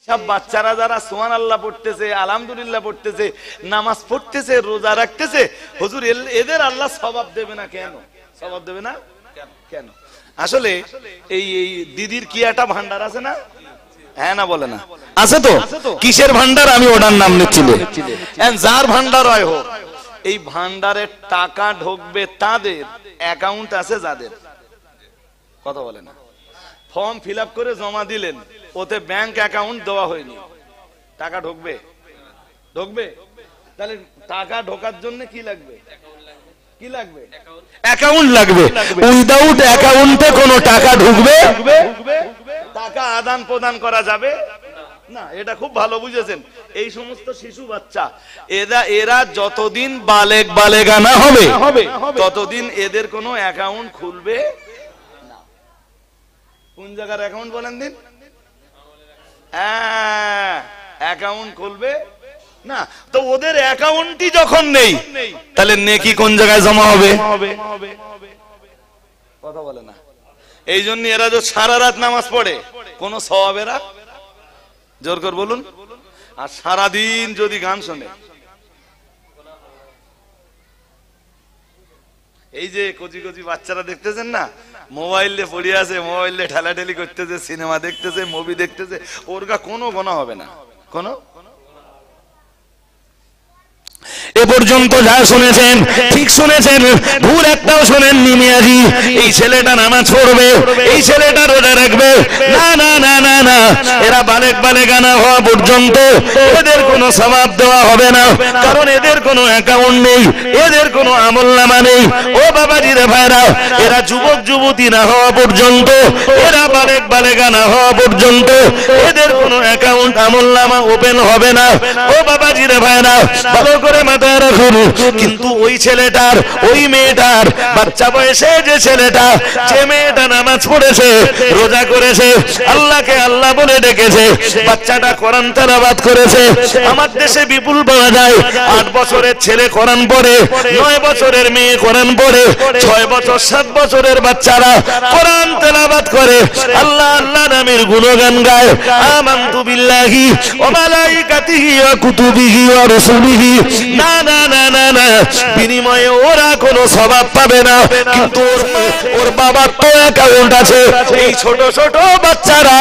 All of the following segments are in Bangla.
সব বাচ্চারা যারা সুবহানাল্লাহ পড়তেছে, আলহামদুলিল্লাহ পড়তেছে, নামাজ পড়তেছে, রোজা রাখতেছে, হুজুর এদের আল্লাহ সওয়াব দেবে না কেন? সওয়াব দেবে না কেন? আসলে এই দিদির কি একটা ভান্ডার আছে না? হ্যাঁ না বলে না? আছে তো? কিসের ভান্ডার আমি ওটার নাম নিচ্ছি না। যার ভান্ডার হয় হোক, এই ভান্ডারের টাকা ঢুকবে তাদের অ্যাকাউন্ট আছে যাদের, কথা বলে না, ফর্ম ফিল আপ করে জমা দিলেন, ওতে ব্যাংক অ্যাকাউন্ট দেওয়া হয়নি, টাকা ঢুকবে? ঢুকবে? তাহলে টাকা ঢোকার জন্য কি লাগবে? কি লাগবে? অ্যাকাউন্ট লাগবে। উইদাউট অ্যাকাউন্টে কোনো টাকা ঢুকবে? টাকা আদান প্রদান করা যাবে না। এটা খুব ভালো বুঝেছেন। এই সমস্ত শিশু বাচ্চা এরা যতদিন বালেগা না হবে ততদিন এদের কোনো অ্যাকাউন্ট খুলবে না। কোন জায়গার অ্যাকাউন্ট বলেন দিন? হ্যাঁ, অ্যাকাউন্ট খুলবে না। তো ওদের অ্যাকাউন্টই যখন নেই, তাহলে নেকি কোন জায়গায় জমা হবে? কথা বলে না। এই জন্য এরা যে সারা রাত নামাজ পড়ে, কোন সওয়াব এরা, জোর করে বলুন, আর সারাদিন যদি গান শোনে। এই যে কচি কচি বাচ্চারা দেখতেছেন না, মোবাইলে পড়ে আছে, মোবাইলে ঠেলাঠেলি করতেছে, সিনেমা দেখতেছে, মুভি দেখতেছে, ওর কোনো গোনা হবে না। কোনো এ পর্যন্ত যা শুনেছেন ঠিক শুনেছেন, ভুল একটাও শোনেননি মিয়াজি। এই ছেলেটা নামাজ পড়বে, এই ছেলেটা রোজা রাখবে, না না না না না, এরা বালেগা না হওয়া পর্যন্ত এদের কোনো সওয়াব দেওয়া হবে না, কারণ এদের কোনো অ্যাকাউন্ট নেই, এদের কোনো আমলনামা নেই। ও বাবাজি রে ভাইরা, এরা যুবক যুবতী না হওয়া পর্যন্ত, এরা বালেগা না হওয়া পর্যন্ত এদের কোনো অ্যাকাউন্ট আমলনামা ওপেন হবে না। ও বাবাজি রে ভাইরা, ভালো করে মাথায় রাখুন। কিন্তু ওই ছেলেটার, ওই মেয়েটার, বাচ্চা বয়সে যে ছেলেটা, যে মেয়েটা নামাজ পড়েছে, রোজা করেছে, আল্লাহকে আল্লাহ বলে ডেকেছে, বাচ্চাটা কোরআন তেলাওয়াত করেছে। আমার দেশে বিপুল পাওয়া যায় 8 বছরের ছেলে কোরআন পড়ে, 9 বছরের মেয়ে কোরআন পড়ে, 6 বছর 7 বছরের বাচ্চারা কোরআন তেলাওয়াত করে, আল্লাহ আল্লাহ নামের গুণগান গায়, আমানতু বিল্লাহি ওয়া মালাইকাতিহি ওয়া কুতুবিহি ওয়া রাসূলিহি। না না না না না, বিনিময়ে ওরা কোনো সওয়াব পাবে না, কিন্তু ওর বাবার তো অ্যাকাউন্ট আছে। এই ছোট ছোট বাচ্চারা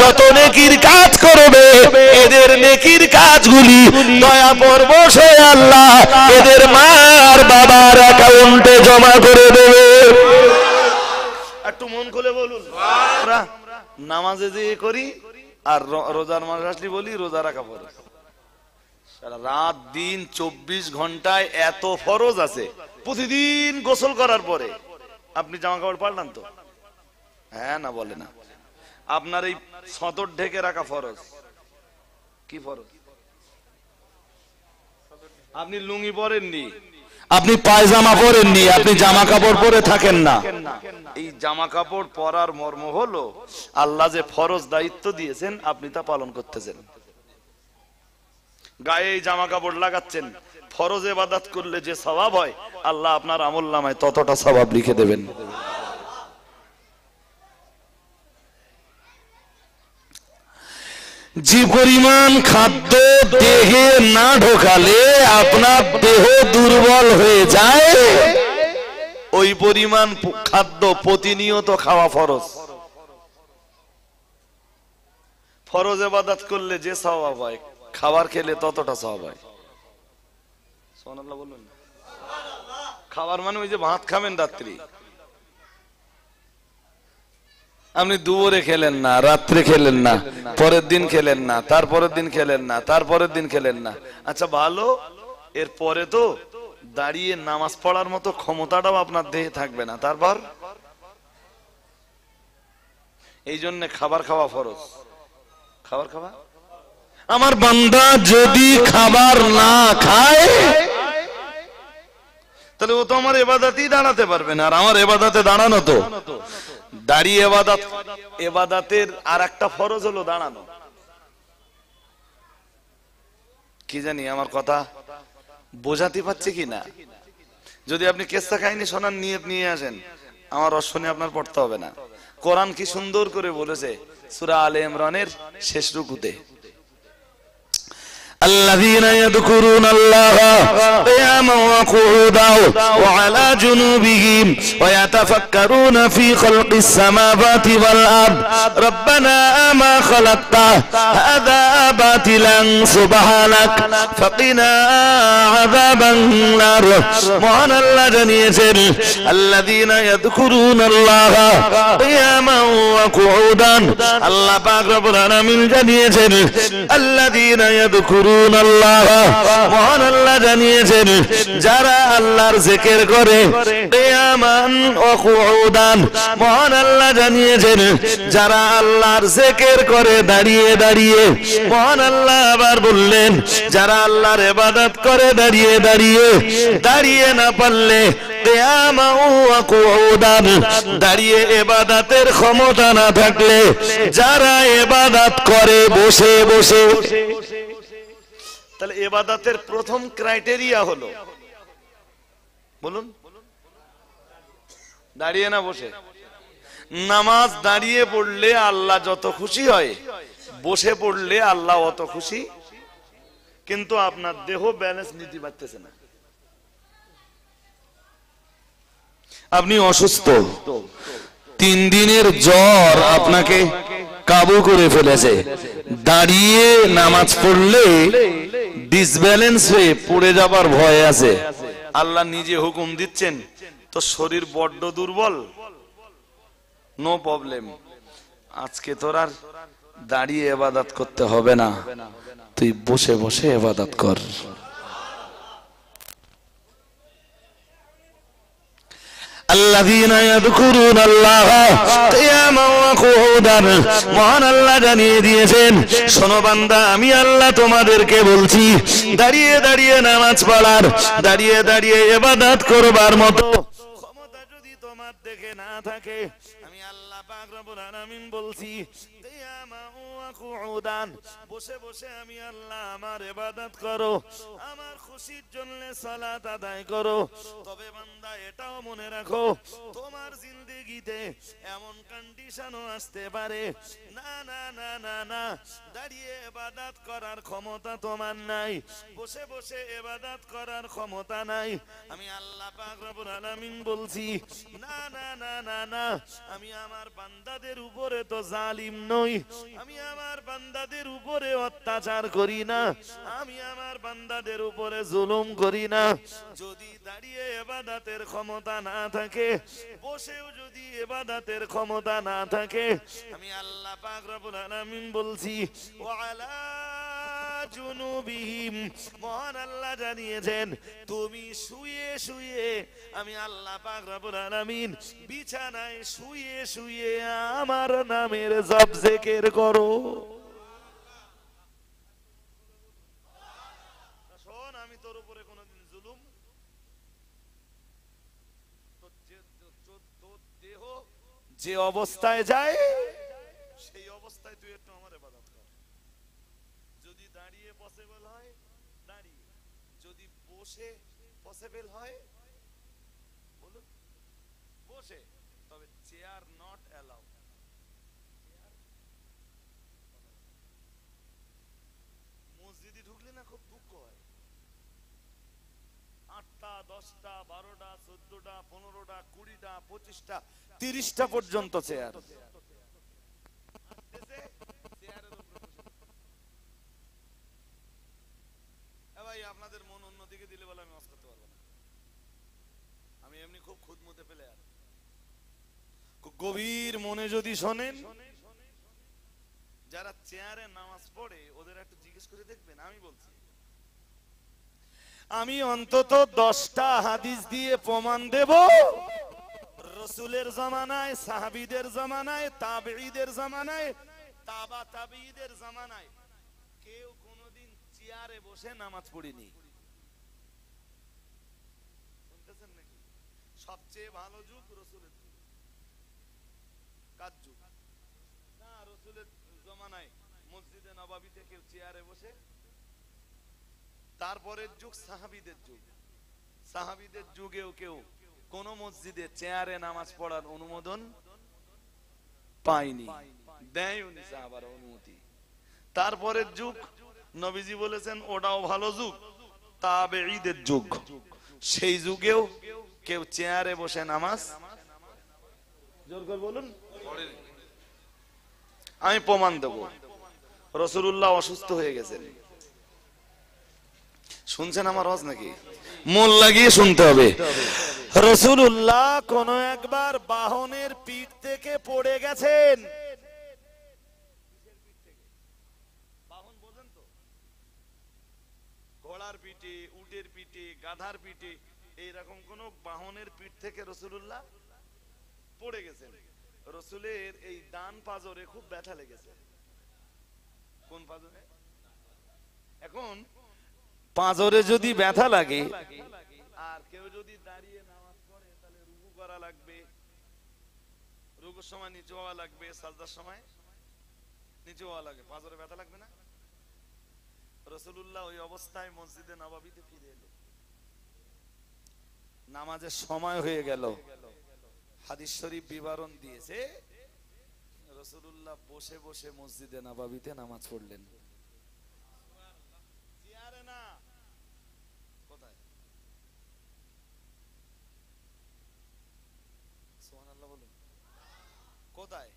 যত নেকির কাজ করবে, এদের নেকির কাজগুলি দয়া পরবশে আল্লাহ এদের মার বাবার অ্যাকাউন্টে জমা করে দেবে। একটু মন খুলে বলুন। আমরা নামাজে যে করি আর রোজার মাস আসলে বলি রোজা রাখা পড়ে, রাত দিন 24 ঘন্টায় এত ফরজ আছে। প্রতিদিন গোসল করার পরে আপনি জামা কাপড় পাল্টান তো? হ্যাঁ না বলে না? আপনার এই সদর ঢেকে রাখা ফরজ। কি ফরজ? আপনি লুঙ্গি পরেননি, আপনি পায়জামা পরেননি, আপনি জামা কাপড় পরে থাকেন না। এই জামা কাপড় পরার মর্ম হলো আল্লাহ যে ফরজ দায়িত্ব দিয়েছেন আপনি তা পালন করতেছেন। গায়ে এই জামা কাপড় লাগাচ্ছেন, ফরজ ইবাদত করলে যে সওয়াব হয় আল্লাহ আপনার আমলনামায় ততটা সওয়াব লিখে দেবেন। যে পরিমাণ খাদ্য দেহে না ঢোকালে আপনার দেহ দুর্বল হয়ে যায়, ওই পরিমাণ খাদ্য প্রতিনিয়ত খাওয়া ফরজ। ফরজ ইবাদত করলে যে সওয়াব হয়, খাবার খেলে ততটা সওয়াব হয়। সুবহানাল্লাহ বলুন। খাবার মানে ওই যে ভাত খাবেন রাত্রি, আপনি দুপুরে খেলেন না, রাত্রে খেলেন না, পরের দিন খেলেন না, তারপরের দিন খেলেন না, তারপরের দিন খেলেন না। আচ্ছা ভালো, এর পরে তো দাঁড়িয়ে নামাজ পড়ার মতো ক্ষমতাটাও আপনার দেহে থাকবে না। তারপর এই জন্য খাবার খাওয়া ফরজ। খাবার খাওয়া, আমার বান্দা যদি খাবার না খায় তাহলে ও তো আমার ইবাদতেই দাঁড়াতে পারবে না। আর আমার ইবাদতে দাঁড়ানো তো দাঁড়িয়ে ইবাদত, ইবাদতের আর একটা ফরজ হলো দাঁড়ানো। কি জানি আমার কথা বোঝাতে পারছে কি না? যদি আপনি কেসা কাহিনী শোনার নিয়ত নিয়ে আসেন, আমার অশ্বনে আপনার পড়তে হবে না। কোরআন কি সুন্দর করে বলেছে সূরা আলে ইমরানের শেষ রুকুতে, الذين يذكرون الله قياما وقعودا وعلى جنوبهم ويتفكرون في خلق السماوات والأرض ربنا ما خلقت هذا باطلا سبحانك فقنا عذاب النار মহান আল্লাহ জানিয়েছেন الذين يذكرون الله قياما وقعودا আল্লাহ পাক রব্বুল আলামিন জানিয়েছেন الذين يذكرون আল্লাহ মহান আল্লাহ জানিয়েছেন যারা আল্লাহর জিকির করে কিয়ামান ওয়া কুউদান মহান আল্লাহ জানিয়েছেন যারা আল্লাহর জিকির করে দাঁড়িয়ে দাঁড়িয়ে মহান আল্লাহ আবার বললেন যারা আল্লাহর ইবাদত করে দাঁড়িয়ে দাঁড়িয়ে দাঁড়িয়ে না পারলে কিয়ামান ওয়া কুউদান দাঁড়িয়ে ইবাদতের ক্ষমতা না থাকলে যারা ইবাদত করে বসে বসে তাহলে ইবাদতের প্রথম ক্রাইটেরিয়া হলো বলুন দাঁড়িয়ে না বসে নামাজ দাঁড়িয়ে পড়লে আল্লাহ যত খুশি হয় বসে পড়লে আল্লাহ অত খুশি কিন্তু আপনার দেহ ব্যালেন্স নিতে পারতেছে না আপনি অসুস্থ 3 দিনের জ্বর আপনাকে কাবু করে ফেলেছে দাঁড়িয়ে নামাজ পড়লে ডিসব্যালেন্স হয়ে পড়ে যাবার ভয় আছে আল্লাহ নিজে হুকুম দিচ্ছেন তো শরীর বড্ড দুর্বল নো প্রবলেম আজকে তোর আর দাঁড়িয়ে ইবাদত করতে হবে না তুই বসে বসে ইবাদত কর الذين يذكرون الله قياما وقعودا মহান আল্লাহ জানিয়ে দিয়েছেন শোনো বান্দা আমি আল্লাহ তোমাদেরকে বলছি দাঁড়িয়ে দাঁড়িয়ে নামাজ পড়ার দাঁড়িয়ে দাঁড়িয়ে ইবাদত করবার মতো ক্ষমতা যদি তোমার দেখে না থাকে আমি আল্লাহ পাক রব্বুল আলামিন বলছি কিয়ামান ওয়া কুউদান বসে বসে আমি আল্লাহ আমার ইবাদত করো আমার খুশির জন্য সালাত আদায় করো তবে বান্দা এটাও মনে রাখো তোমার জিন্দেগিতে এমন কন্ডিশনও আসতে পারে না না না না না দাঁড়িয়ে ইবাদত করার ক্ষমতা তোমার নাই বসে বসে ইবাদত করার ক্ষমতা নাই আমি আল্লাহ পাক রব্বুল আলামিন বলছি না না না না না আমি আমার বান্দাদের উপরে তো জালিম নই আমি আমার বান্দাদের উপরে অত্যাচার করি না আমি আমার বান্দাদের উপরে জুলুম করি না যদি দাঁড়িয়ে ইবাদতের ক্ষমতা না থাকে বসেও যদি ইবাদতের ক্ষমতা না থাকে আমি আল্লাহ পাক রব্বুল আলামিন বলছি ওয়ালা জুনুবিহিম মহান আল্লাহ জানিয়েছেন তুমি শুয়ে শুয়ে আমি আল্লাহ পাক রব্বুল আলামিন বিছানায় শুয়ে শুয়ে আমার নামের জপ জিকির করো শোন আমি তোর উপরে কোনদিন জুলুম তোর দেহ যে অবস্থায় যায় সেই অবস্থায় তুই একটু আমার ইবাদত কর যদি দাঁড়িয়ে পসিবল হয় দাঁড়িয়ে যদি বসে পসিবল হয় বলুন বসে তবে চেয়ার নট অ্যালাউ মসজিদে ঢুকলে না খুব দুঃখ হয় 8টা 10টা 12টা 14টা 15টা 20টা 25টা 30টা পর্যন্ত চেয়ার ভাই আপনাদের মন অন্যদিকে দিলে বলে আমি ওয়াজ করতে পারবো না আমি এমনি খুব খুদমতে পেলে আর গভীর মনে যদি শোনেন যারা চেয়ারে নামাজ পড়ে ওদের একটু জিজ্ঞেস করে দেখবেন আমি বলছি আমি অন্তত 10টা হাদিস দিয়ে প্রমাণ দেব রাসূলের জামানায় সাহাবীদের জামানায় তাবেঈদের জামানায় তাবা তাবেঈদের জামানায় কেউ কোনোদিন চেয়ারে বসে নামাজ পড়েনি শুনতেছেন নাকি সবচেয়ে ভালো যুগ রাসূলের যুগ কার যুগ না রাসূলের জামানায় মসজিদে নববীতে কেউ চেয়ারে বসে তারপরের যুগ সাহাবীদের যুগ সাহাবীদের যুগেও কেউ কোন মসজিদে চেয়ারে নামাজ পড়ার অনুমোদন পায়নি দেয়নি সাহাবারা অনুমতি তারপরের যুগ নবীজি বলেছেন ওটাও ভালো যুগ, তাবেঈদের যুগ। সেই যুগেও কেউ চেয়ারে বসে নামাজ, জোর করে বলুন, আমি প্রমাণ দেব। রাসূলুল্লাহ অসুস্থ হয়ে গেছেন, শুনছেন আমার আওয়াজ নাকি? মন লাগিয়ে শুনতে হবে। রাসূলুল্লাহ কোন একবার বাহনের পিঠ থেকে পড়ে গেছেন। বাহন বোঝেন তো? ঘোড়ার পিঠে, উটের পিঠে, গাধার পিঠে, এইরকম কোন বাহনের পিঠ থেকে রাসূলুল্লাহ পড়ে গেছেন। রাসূলের এই ডান পাজরে খুব ব্যথা লেগেছে। কোন পাজরে? এখন পাঁজরে যদি ব্যথা লাগে আর কেউ যদি দাঁড়িয়ে নামাজ পড়ে তাহলে রুকু করা লাগবে, রুকুর সময় নিচু হওয়া লাগবে, সাজদার সময় নিচু হওয়া লাগবে, পাঁজরে ব্যথা লাগবে না? রাসূলুল্লাহ ওই অবস্থায় মসজিদে নববীতে ফিরে এলো, নামাজের সময় হয়ে গেল। হাদিস শরীফ বিবরণ দিয়েছে রাসূলুল্লাহ বসে বসে মসজিদে নববীতে নামাজ পড়লেন। চেয়ারে না, কোথায়? সুবহানাল্লাহ বলুন। কোথায়?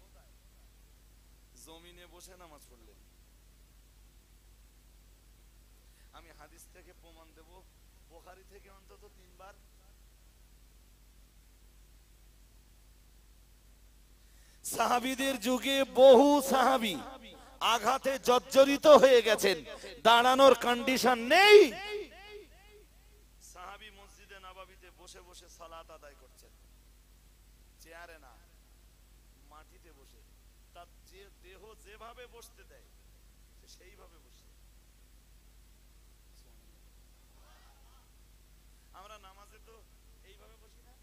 জমিনে বসে নামাজ পড়লেন। আমি হাদিস থেকে প্রমাণ দেব, বুখারী থেকে অন্তত 3 বার। সাহাবীদের যুগে বহু সাহাবী আঘাতে জর্জরিত হয়ে গেছেন, দাঁড়ানোর কন্ডিশন নেই, সাহাবী মসজিদে নববীতে বসে বসে সালাত আদায় করছেন, চেয়ারে না, মাটিতে বসে। তার যে দেহ যেভাবে বসতে দেয় সেইভাবে বসে। আমরা নামাজে তো এইভাবে বসি না,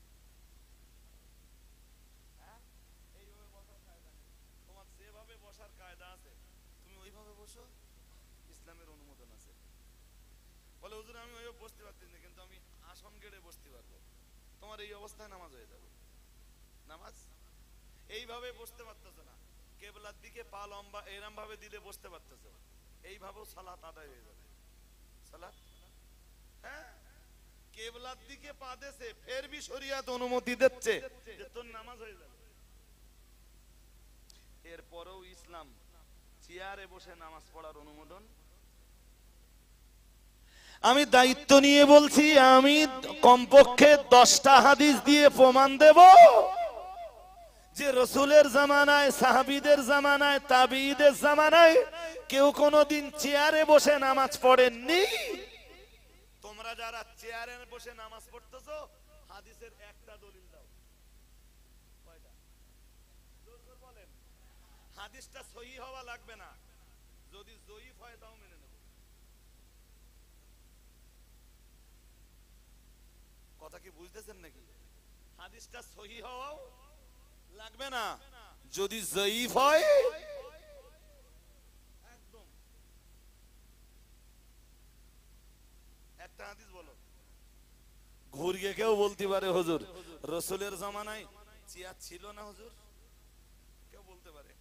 এইভাবে বসার কায়দা নেই। তোমার যেভাবে বসার কায়দা আছে তুমি ওইভাবে বসো, ইসলামের অনুমোদন আছে। বলে হুজুর আমি ওইভাবে বসতে পারছি না, কিন্তু আমি আসন গেড়ে বসতে পারবো। তোমার এই অবস্থায় নামাজ হয়ে যাবে। নামাজ এইভাবে বসতে পারতেছো না, কেবলার দিকে পা লম্বা এরম ভাবে দিলে বসতে পারতেছো, এইভাবেও সালাত আদায় হয়ে যাবে। সালাত, হ্যাঁ, কেবলার দিকে পা দেছে, ফের বি শরিয়ত অনুমতি দিচ্ছে যে তোর নামাজ হয়ে যাবে। এরপরেও ইসলাম চেয়ারে বসে নামাজ পড়ার অনুমোদন। আমি দায়িত্ব নিয়ে বলছি, আমি কমপক্ষে 10টা হাদিস দিয়ে প্রমাণ দেব যে রাসূলের জামানায়, সাহাবীদের জামানায়, তাবেঈদের জামানায় কেউ কোনোদিন চেয়ারে বসে নামাজ পড়েননি। তোমরা যারা চেয়ারে বসে নামাজ পড়তেছো, হাদিসের একটা দলিল দাও। কয়টা? জোর করে বলেন। হাদিসটা সহিহ হওয়া লাগবে না, যদি জয়ীফ হয় তাও মেনে নেব। কথা কি বুঝতেছেন নাকি? হাদিসটা সহিহ হওয়াও লাগবে না, যদি জয়ীফ হয় একদম। একটা হাদিস বলো। ঘুরিয়ে কেউ বলতে পারে হুজুর রাসূলের জামানায় চেয়ার ছিল না হুজুর, কেউ বলতে পারে।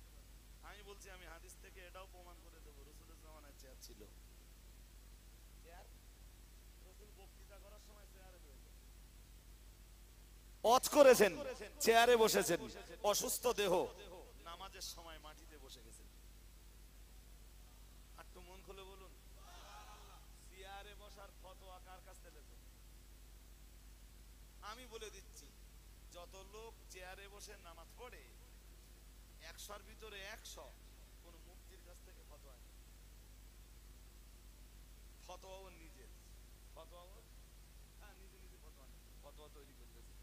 আমি বলছি আমি হাদিস থেকে এটাও প্রমাণ করে দেব, রাসূলের জামানায় চেয়ার ছিল। চেয়ার রাসূল বক্তৃতা করার সময় চেয়ারে বসেছেন, ওয়াজ করেছেন, চেয়ারে বসেছেন। অসুস্থ দেহ, নামাজের সময় মাটিতে বসে গেছেন। একটু মন খুলে বলুন, চেয়ারে বসার ফতোয়া কার কাছ থেকে পেয়েছেন? আমি বলে দিচ্ছি, যত লোক চেয়ারে বসে নামাজ পড়ে 100-র ভিতরে 100 কোন মুফতির কাছ থেকে ফতোয়া নেই। ফতোয়াও নিজের, ফতোয়াও নিজে নিজে ফতোয়া নেই, ফতোয়া তৈরি করতেছে।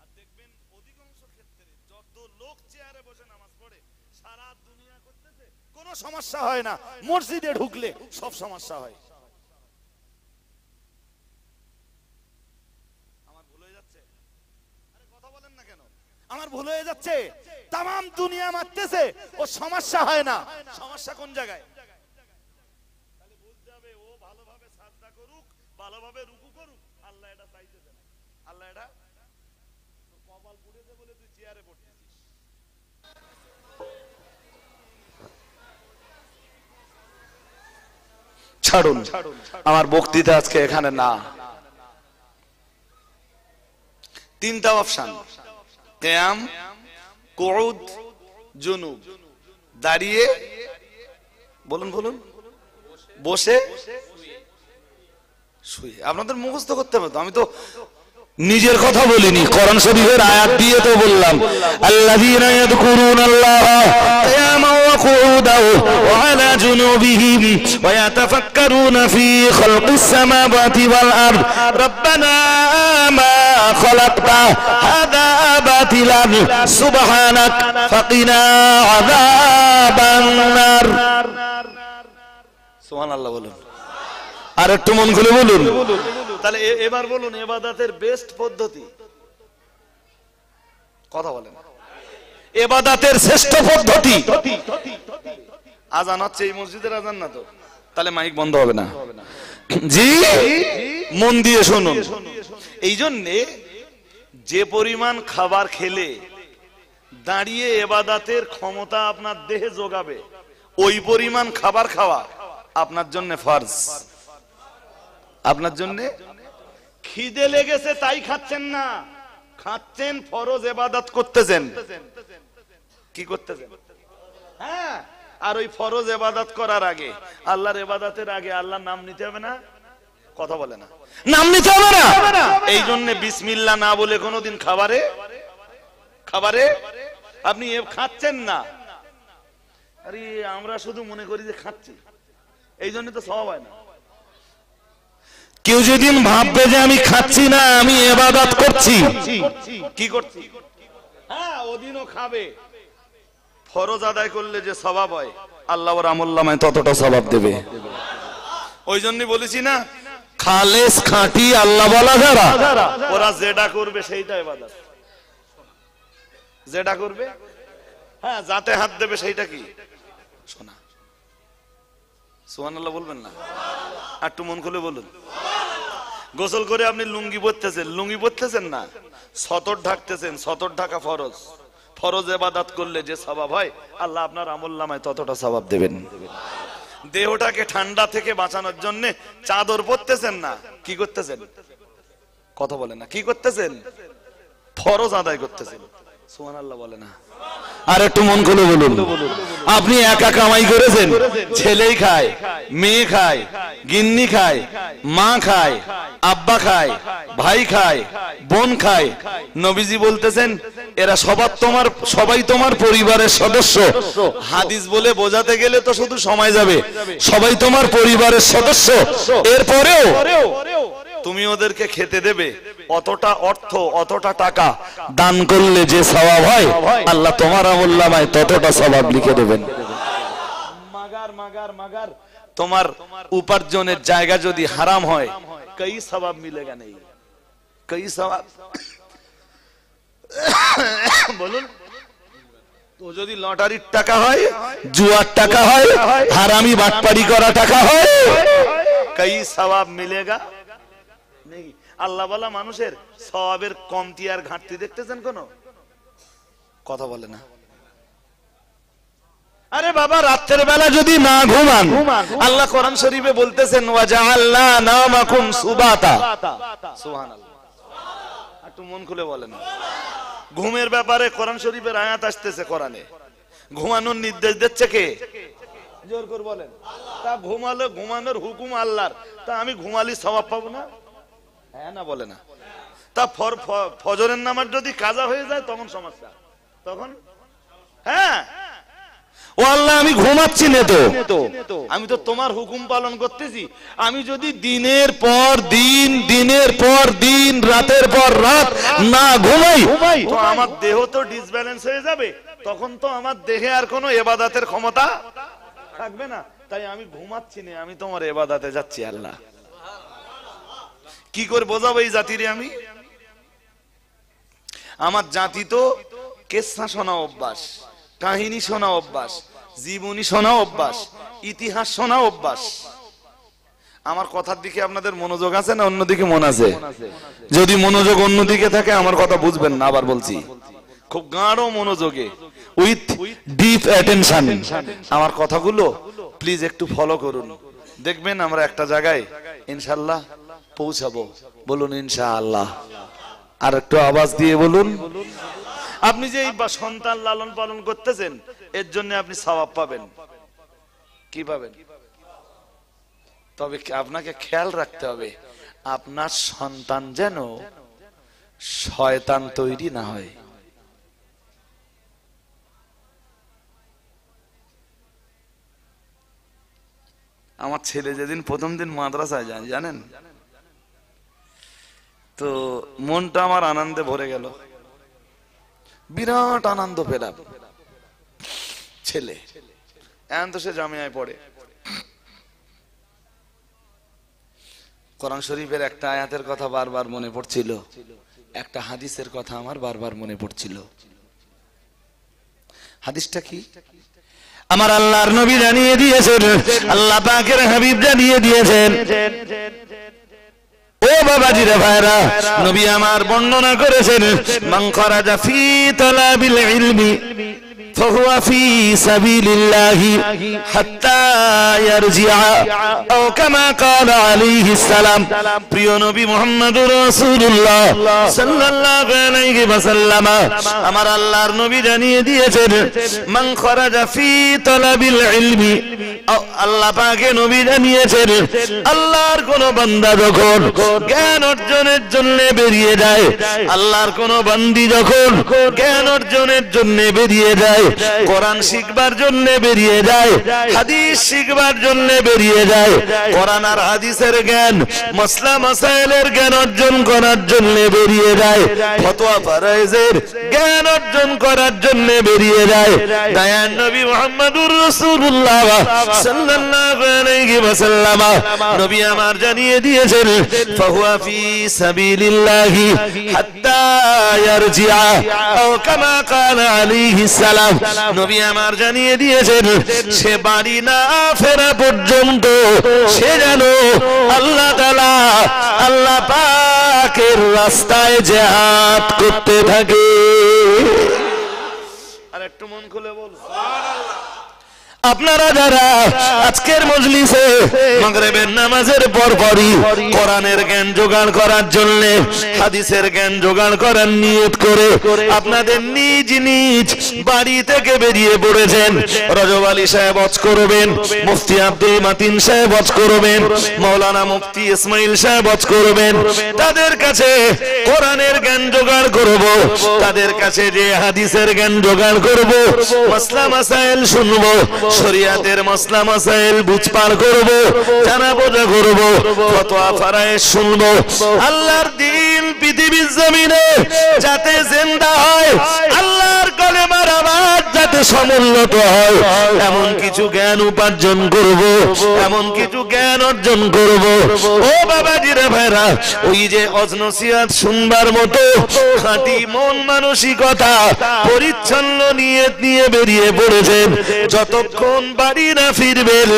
আর দেখবেন অধিকাংশ ক্ষেত্রে যত লোক চেয়ারে বসে নামাজ পড়ে সারা দুনিয়া করতেছে, কোনো সমস্যা হয় না, মসজিদে ঢুকলে সব সমস্যা হয়। আমার ভুল হয়ে যাচ্ছে? আরে কথা বলেন না কেন? আমার ভুল হয়ে যাচ্ছে? তামাম দুনিয়া মারতেছে, ও সমস্যা হয় না। সমস্যা কোন জায়গায়? তাহলে বুঝতে হবে ও ভালোভাবে সাজদা করুক, ভালোভাবে রুকু করুক, আল্লাহ এটা চাইতেছে না। আল্লাহ এটা কপাল পুড়েছে বলে তুই চেয়ারে পড়তেছিস। ছাড়ুন, আমার বক্তৃতা আজকে এখানে না। তিনটা অপশন, কিয়াম, কুউদ, জুনুব। দাঁড়িয়ে, বলুন বলুন, বসে, শুয়ে। আপনাদের মুখস্থ করতে হবে তো, আমি তো নিজের কথা বলিনি, কোরআন শরীফের আয়াত দিয়ে তো বললাম। আল্লাযীনা ইয়াযকুরুনাল্লাহা কিয়ামান ওয়া কুউদান ওয়া আলা জুনুবিহিম ওয়া ইয়াতাফাক্কারুনা ফী খালকিস সামাওয়াতি ওয়াল আরদ রাব্বানা মা খালাকতা হাযা বাতিলান সুবহানাক ফাকিনা আযাবান নার। সুবহানাল্লাহ বলুন, আর একটু মন খুলে বলুন। তাহলে এবার বলুন ইবাদতের বেস্ট পদ্ধতি, কথা বলেন, ইবাদতের শ্রেষ্ঠ পদ্ধতি। আজান হচ্ছে, এই মসজিদের আজান না তো, তাহলে মাইক বন্ধ হবে না। জি, মন দিয়ে শুনুন। এই জন্যে যে পরিমাণ খাবার খেলে দাঁড়িয়ে ইবাদতের ক্ষমতা আপনার দেহে যোগাবে, ওই পরিমাণ খাবার খাওয়া আপনার জন্য ফরজ। আপনার জন্য খিদে লেগেছে তাই খাচ্ছেন না, খাচ্ছেন ফরজ ইবাদত করতেছেন। কি করতেছেন? হ্যাঁ, আর ওই ফরজ ইবাদত করার আগে, আল্লাহর ইবাদতের আগে আল্লাহর নাম নিতে হবে না? কথা বলে না, নাম নিতে হবে না? এই জন্য বিসমিল্লাহ না বলে কোনোদিন খাবারে আপনি খাচ্ছেন না। আরে আমরা শুধু মনে করি যে খাচ্ছি, এই জন্য তো সওয়াব হয় না। কেউ যেদিন ভাববে যে আমি খাচ্ছি না, আমি ইবাদত করছি, কি করছি? হ্যাঁ, ওদিনও খাবে। ফরজ আদায় করলে যে সওয়াব হয়, আল্লাহ ওর আমলনামায় ততটা সওয়াব দেবে। ওই জন্যই বলেছি না, খালেস খাঁটি আল্লাহ বলা যারা, ওরা যেটা করবে সেইটা ইবাদত। যেটা করবে, হ্যাঁ, যাতে হাত দেবে সেইটা কি? শোনা। সুবহানাল্লাহ বলবেন না? একটু মন খুলে বলুন। গোসল করে আপনি লুঙ্গি পরতেছেন না, সতর ঢাকতেছেন, সতর ঢাকা ফরজ। ফরজ ইবাদত করলে যে সওয়াব হয়, আল্লাহ আপনার আমলনামায় ততটা সওয়াব দেবেন। দেহটাকে ঠান্ডা থেকে বাঁচানোর জন্য চাদর পরতেছেন না, কি করতেছেন? কথা বলেন না, কি করতেছেন? ফরজ আদায় করতেছেন। সুবহানাল্লাহ বলে না? আর একটু মন খুলে বলুন। আপনি একা কামাই করেছেন, ছেলেই খায়, মেয়ে খায়, গিন্নি খায়, মা খায়, আব্বা খায়, ভাই খায়, বোন খায়। নবীজি বলতেছেন এরা সবাই তোমার পরিবারের সদস্য। হাদিস বলে বোঝাতে গেলে তো শুধু সময় যাবে। সবাই তোমার পরিবারের সদস্য, এরপরেও তুমি ওদেরকে খেতে দেবে। অতটা অর্থ, অতটা টাকা দান করলে যে সওয়াব হয়, আল্লাহ তোমার আমলনামায় ততটা সওয়াব লিখে দেবেন। মাগার তোমার উপার্জনের জায়গা যদি হারাম হয়, কই সওয়াব মিলেগা নেই, কই সওয়াব। বলুন তো, যদি লটারির টাকা হয়, জুয়ার টাকা হয়, হারামি বাটপারি করা টাকা হয়, কই সওয়াব মিলেগা নেই। আল্লাহ বলা মানুষের সওয়াবের কমতি আর ঘাটতি দেখতেছেন কোন? কথা বলে না। আরে বাবা, রাতের বেলা যদি না ঘুমান, আল্লাহ কোরআন শরীফে বলতেছেন ওয়াজআলনা নামাকুম সুবাতা। সুবহানাল্লাহ। একটু মন খুলে বলেন। ঘুমের ব্যাপারে কোরআন শরীফের আয়াত আসতেছে কোরআনে। ঘুমানোর নির্দেশ দিচ্ছে কে? জোর করে বলেন। তা ঘুমানোর হুকুম আল্লাহর, তা আমি ঘুমালি সওয়াব পাবো না? হ্যাঁ না বলে না? তা ফজরের নামাজ যদি কাজা হয়ে যায় তখন সমস্যা, তখন হ্যাঁ, ও আল্লাহ আমি ঘুমাচ্ছি না তো, আমি তো তোমার হুকুম পালন করতেছি। আমি যদি দিনের পর দিন রাতের পর রাত না ঘুমাই, তো আমার দেহ তো ডিসব্যালেন্স হয়ে যাবে। তখন তো আমার দেহে আর কোনো ইবাদতের ক্ষমতা থাকবে না। তাই আমি ঘুমাচ্ছি না, আমি তোমার ইবাদতে যাচ্ছি। আল্লাহ কি করে বোঝাবো এই জাতিরে? আমি আমার জাতি তো কেসা শোনা অভ্যাস, কাহিনী শোনা অভ্যাস, জীবনী শোনা অভ্যাস, ইতিহাস শোনা অভ্যাস। আমার কথার দিকে আপনাদের মনোযোগ আছে না অন্যদিকে মন আছে? যদি মনোযোগ অন্যদিকে থাকে আমার কথা বুঝবেন না। আবার বলছি, খুব গাঢ় মনোযোগে, উইথ ডিপ অ্যাটেনশন আমার কথাগুলো প্লিজ একটু ফলো করুন। দেখবেন আমরা একটা জায়গায় ইনশাআল্লাহ পৌঁছাবো। বলুন ইনশাআল্লাহ। আর একটু আওয়াজ দিয়ে বলুন। আপনি যে এই সন্তান লালন পালন করতেছেন এর জন্য আপনি সওয়াব পাবেন। কি পাবেন? তবে আপনাকে খেয়াল রাখতে হবে আপনার সন্তান যেন শয়তান তৈরি না হয়। আমার ছেলে যেদিন প্রথম দিন মাদ্রাসায় যায় জানেন তো মনটা আমার আনন্দে ভরে গেল, বিরাট আনন্দ পেলাম। ছেলে এখন তো সে জামিয়ায় পড়ে। কোরআন শরীফের একটা আয়াতের কথা বারবার মনে পড়ছিল, একটা হাদিসের কথা আমার বারবার মনে পড়ছিল। হাদিসটা কি? আমার আল্লাহর নবী জানিয়ে দিয়েছেন, আল্লাহ পাকের হাবিব জানিয়ে দিয়েছেন। ও বাবাজিরা ভাইরা, নবী আমার বর্ণনা করেছেন, মান খারাজা ফি তালাবিল ইলমি ফাহুয়া ফি সাবিলিল্লাহি হাত্তা ইয়ারজিআ আও কামা ক্বালা আলাইহিস সালাম। প্রিয় নবী মুহাম্মদুর রাসূলুল্লাহ সাল্লাল্লাহু আলাইহি ওয়াসাল্লাম আমার আল্লাহর নবী জানিয়ে দিয়েছেন, মান খারাজা ফি তালাবিল ইলমি, আল্লাহ পাকে নবী জানিয়েছেন আল্লাহর কোন বান্দা যখন জ্ঞান অর্জনের জন্য বেরিয়ে যায়, আল্লাহর কোন বান্দি যখন জ্ঞান অর্জনের জন্য বেরিয়ে যায়, কোরআন শিখবার জন্য বেরিয়ে যায়, হাদিস শিখবার জন্য বেরিয়ে যায়, কোরআন আর হাদিসের জ্ঞান, মাসলা মাসাইলের জ্ঞান অর্জন করার জন্য বেরিয়ে যায়, ফতোয়া ফারায়েজের জ্ঞান অর্জন করার জন্য বেরিয়ে যায়, দয়ার নবী মুহাম্মদুর রাসূলুল্লাহ সাল্লাল্লাহু আলাইহি ওয়াসাল্লাম নবী আমার জানিয়ে দিয়েছেন, ফাহুয়া ফি সাবিলিল্লাহি হাত্তা ইয়ারজিআ আও কামা ক্বালা আলাইহিস সালাম। নবী আমার জানিয়ে দিয়েছেন সে বাড়ি না ফেরা পর্যন্ত সে যেন আল্লাহ তাআলা আল্লাহ পাকের রাস্তায় জিহাদ করতে থাকে। আর একটু মন খুলে বল সুবহানাল্লাহ। আপনারা যারা আজকের মজলিসে মাগরিবের নামাজের পরপরই কোরআনের জ্ঞান জোগাড় করার জন্য হাদিসের জ্ঞান জোগাড় করার নিয়ত করে আপনাদের নিজ নিজ বাড়ি থেকে বেরিয়ে পড়েছেন, রজব আলী সাহেব ওয়াজ করবেন, মুফতি আব্দুল মাতিন সাহেব ওয়াজ করবেন, মাওলানা মুফতি ইসমাইল সাহেব ওয়াজ করবেন, তাদের কাছে কোরআনের জ্ঞান জোগাড় করব, তাদের কাছে যে হাদিসের জ্ঞান জোগাড় করব, মাসলা মাসাইল শুনবো, শরিয়াতের মাসলা মাসাইল বুঝপার করব, জানা বোঝা করব, ফতোয়া ফারায়েজ শুনবো। আল্লাহর দ্বীন পৃথিবীর জমিনে যাতে জিন্দা হয়, আল্লাহর কলেমার আওয়াজ যাতে সমুন্নত হয়, এমন কিছু জ্ঞান উপার্জন করব, এমন কিছু জ্ঞান অর্জন করব। ও বাবাজিরা ভাইরা, ওই যে অজনসিয়াত শুনবার মতো খাঁটি মন মানসিকতা পরিচ্ছন্ন নিয়ত নিয়ে বেরিয়ে পড়েছেন, যতক্ষণ বাড়ি না ফিরবেন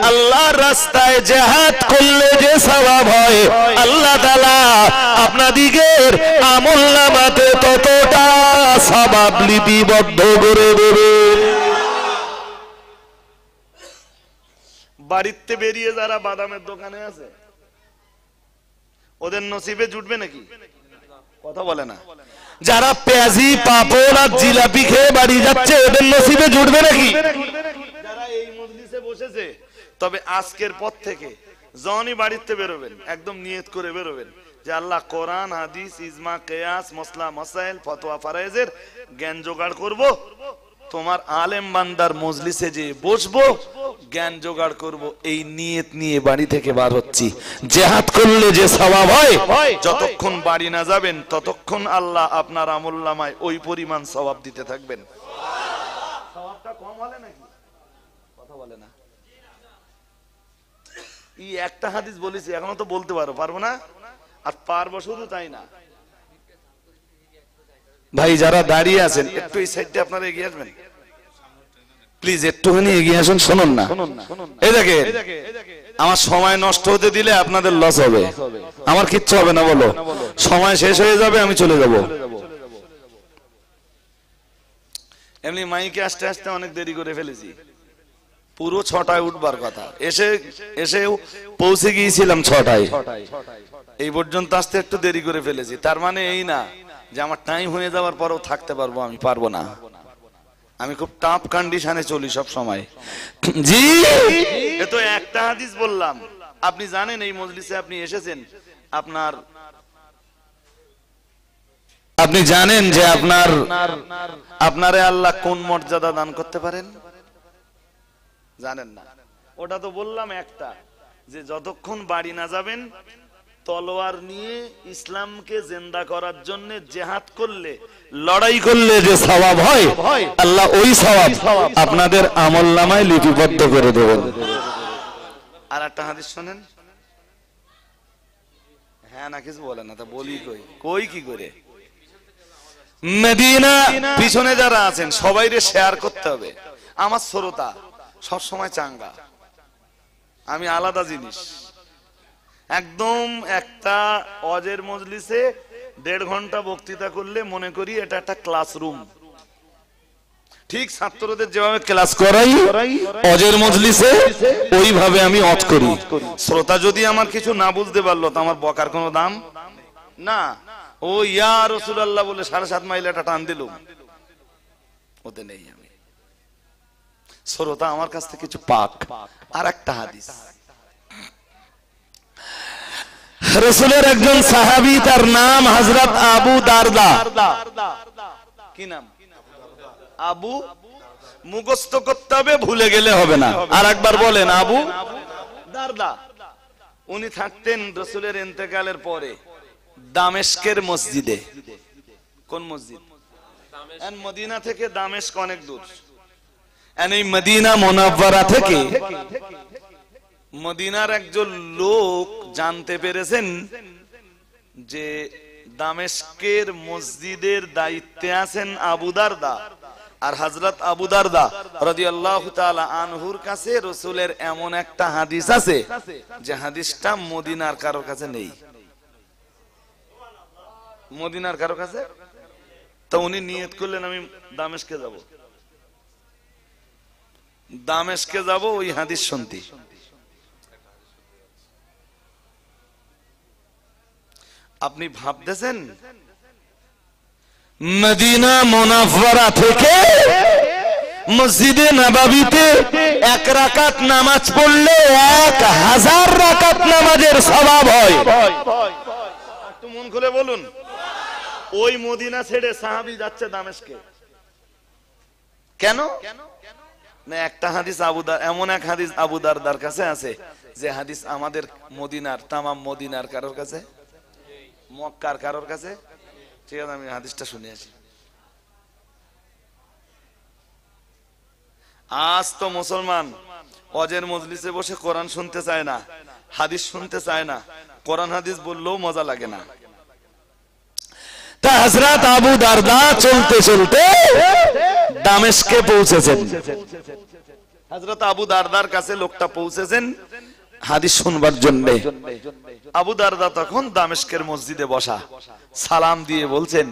আল্লাহর রাস্তায় জিহাদ করলে যে সওয়াব হয় আল্লাহ তাআলা আপনাদিগের আমলনামাতে ততটা সওয়াব লিপিবদ্ধ করে দেবে। বাড়িতে বেরিয়ে যারা বাদামের দোকানে আছে ওদের নসিবে জুটবে নাকি? কথা বলে না। যারা পেঁয়াজি পাপড় আর জিলাপি খেয়ে বাড়ি যাচ্ছে ওদের নসিবে জুটবে নাকি? যারা এই মজলিসে বসেছে, তবে আজকের পর থেকে যখনই বাড়িতে বেরোবেন একদম নিয়ত করে বেরোবেন যে আল্লাহ কোরআন হাদিস ইজমা কিয়াস মাসলা মাসাইল ফতোয়া ফারায়েজের জ্ঞান জোগাড় করব, তোমার আলেম বান্দার মজলিসে যে বসবো জ্ঞান জোগাড় করব, এই নিয়ত নিয়ে বাড়ি থেকে বার হচ্ছি। জিহাদ করলে যে সওয়াব হয় যতক্ষণ বাড়ি না যাবেন ততক্ষণ আল্লাহ আপনার আমলনামায় ওই পরিমাণ সওয়াব দিতে থাকবেন। সওয়াবটা কম হলে নাকি? কথা বলে না। এই একটা হাদিস বলেছি, এখনো তো বলতে পারবো না, আর পারবো শুধু তাই না। ভাই যারা দাঁড়িয়ে আছেন একটু এই সাইডে আপনারা এগিয়ে আসবেন প্লিজ, একটুখানি এগিয়ে আসুন। শুনুন না, এই দেখেন আমার সময় নষ্ট হতে দিলে আপনাদের লস হবে, আমার কিচ্ছু হবে না। বলো সময় শেষ হয়ে যাবে, আমি চলে যাব। এমনি মাইকে আসতে আসতে অনেক দেরি করে ফেলেছি, পুরো 6টায় উঠবার কথা, এসে পৌঁছে গিয়েছিলাম 6টায়, এই পর্যন্ত আসতে একটু দেরি করে ফেলেছি। তার মানে এই না যে আমার টাইম হয়ে যাওয়ার পরেও থাকতে পারবো, আমি পারবো না। আমি খুব টাফ কন্ডিশনে চলি সব সময়। জি, এ তো একটা হাদিস বললাম। আপনি জানেন এই মজলিসে আপনি এসেছেন, আপনি জানেন যে আপনারে আল্লাহ কোন মর্যাদা দান করতে পারেন? জানেন না? ওটা তো বললাম একটা, যে যতক্ষণ বাড়ি না যাবেন তলোয়ার নিয়ে ইসলামকে জিন্দা করার জন্য জিহাদ করলে, লড়াই করলে যে সওয়াব হয়, আল্লাহ ওই সওয়াব আপনাদের আমলনামায় লিপিবদ্ধ করে দেবেন। আর একটা হাদিস শুনেন। হ্যাঁ না কিছু বলেন না, তা বলি কই কি করে? মদিনা পিছনে যারা আছেন সবাইরে শেয়ার করতে হবে। আমার শ্রোতা সব সময় চাঙ্গা, আমি আলাদা জিনিস। একদম একটা ওয়াজের মজলিসে 1.5 ঘন্টা বক্তৃতা করলে মনে করি এটা একটা ক্লাসরুম। ঠিক ছাত্রদের যেভাবে ক্লাস করাই ওয়াজের মজলিসে, ওইভাবে আমি ওয়াজ করি। শ্রোতা যদি আমার কিছু না বুঝতে পারলো তো আমার বকার কোনো দাম না। ও ইয়া রাসূলুল্লাহ বলে 7.5 মাইল একটা টান দিলুম, ওতে নেই আমি। শ্রোতা আমার কাছ থেকে কিছু পাক। আর একটা হাদিস, রাসূলের একজন সাহাবী, তার নাম হযরত আবু দারদা। কি নাম? আবু, মুখস্থ করতে হবে, ভুলে গেলে হবে না। আর একবার বলেন, আবু দারদা। উনি থাকতেন রাসূলের ইন্তেকালের পরে দামেস্কের মসজিদে। কোন মসজিদ? মদিনা থেকে দামেস্ক অনেক দূর। এই মদিনা মুনাওয়ারা থেকে মদিনার একজন লোক জানতে পেরেছেন যে দামেস্কের মসজিদের দায়িত্বে আছেন আবু দারদা। আর হযরত আবু দারদা রাদিয়াল্লাহু তাআলা আনহুর কাছে রাসূলের এমন একটা হাদিস আছে যে হাদিসটা মদিনার কারো কাছে নেই। মদিনার কারো কাছে। তো উনি নিয়ত করলেন আমি দামেস্কে যাব, দামেস্কে যাব ওই হাদিস শুনতে। আপনি ভাবতেছেন মদিনা মুনাওয়ারা থেকে মসজিদে নববীতে 1 রাকাত নামাজ পড়লে 1000 রাকাত নামাজের সওয়াব হয়। একটু মন খুলে বলুন। ওই মদিনা ছেড়ে সাহাবী যাচ্ছে দামেস্কে কেন? না একটা হাদিস এমন এক হাদিস আবু দারদার কাছে আছে যে হাদিস আমাদের মদিনার, তামাম মদিনার কারোর কাছে, মক্কার কারোর কাছে। ঠিক আছে, আমি হাদিসটা শুনে আসি। আজ তো মুসলমান ওয়াজের মজলিসে বসে কোরআন শুনতে চায় না, হাদিস শুনতে চায় না। কোরআন হাদিস বললেও মজা লাগে না। তা হযরত আবু দারদা চলতে চলতে দামেস্কে পৌঁছেছেন। হযরত আবু দারদার কাছে লোকটা পৌঁছেছেন হাদিস শুনবার জন্য। আবু দারদা তখন দামেস্কের মসজিদে বসা, সালাম দিয়ে বলছেন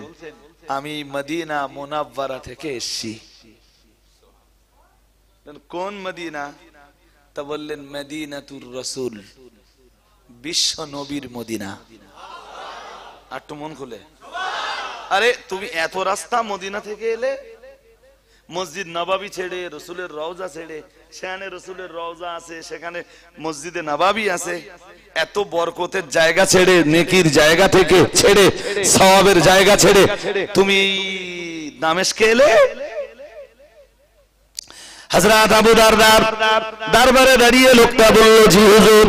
আমি মদিনা মুনাওয়ারা থেকে এসেছি। কোন মদিনা? তা বললেন মদিনাতুর রাসূল, বিশ্ব নবীর মদিনা। আর তো মন খুলে, আরে তুমি এত রাস্তা মদিনা থেকে এলে, মসজিদ নববী ছেড়ে, রাসূলের রওজা ছেড়ে, সেখানে রাসূলের রওজা আছে, সেখানে মসজিদে নববী আছে, এত বরকতের জায়গা ছেড়ে, নেকির জায়গা থেকে ছেড়ে, সওয়াবের জায়গা ছেড়ে তুমি দামেস্কে এলে। হযরত আবু দারদার দরবারে দাঁড়িয়ে লোকটা বলল, জি হুজুর,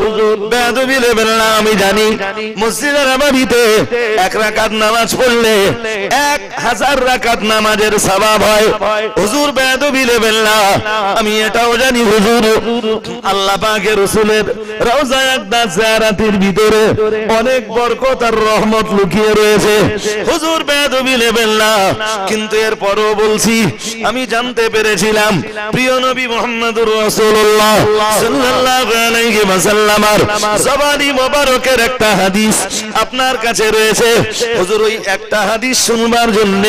বেয়াদবি নেবেন না, আমি জানি মসজিদে নববীতে 1 রাকাত নামাজ পড়লে 1000 রাকাত নামাজের সওয়াব হয়। হুজুর বেয়াদবি নেবেন না, আমি এটাও জানি হুজুর আল্লাহ পাকের রাসূলের রওজা আকদাস জিয়ারতের ভিতরে অনেক বরকত আর রহমত লুকিয়ে রয়েছে। হুজুর বেয়াদবি নেবেন না, কিন্তু এরপরও বলছি আমি জানতে পেরেছিলাম প্রিয় প্রিয় নবী মুহাম্মদুর রাসূলুল্লাহ সাল্লাল্লাহু আলাইহি ওয়াসাল্লামের জবানি মোবারকের একটা হাদিস আপনার কাছে রয়েছে। হুজুর ওই একটা হাদিস শুনবার জন্য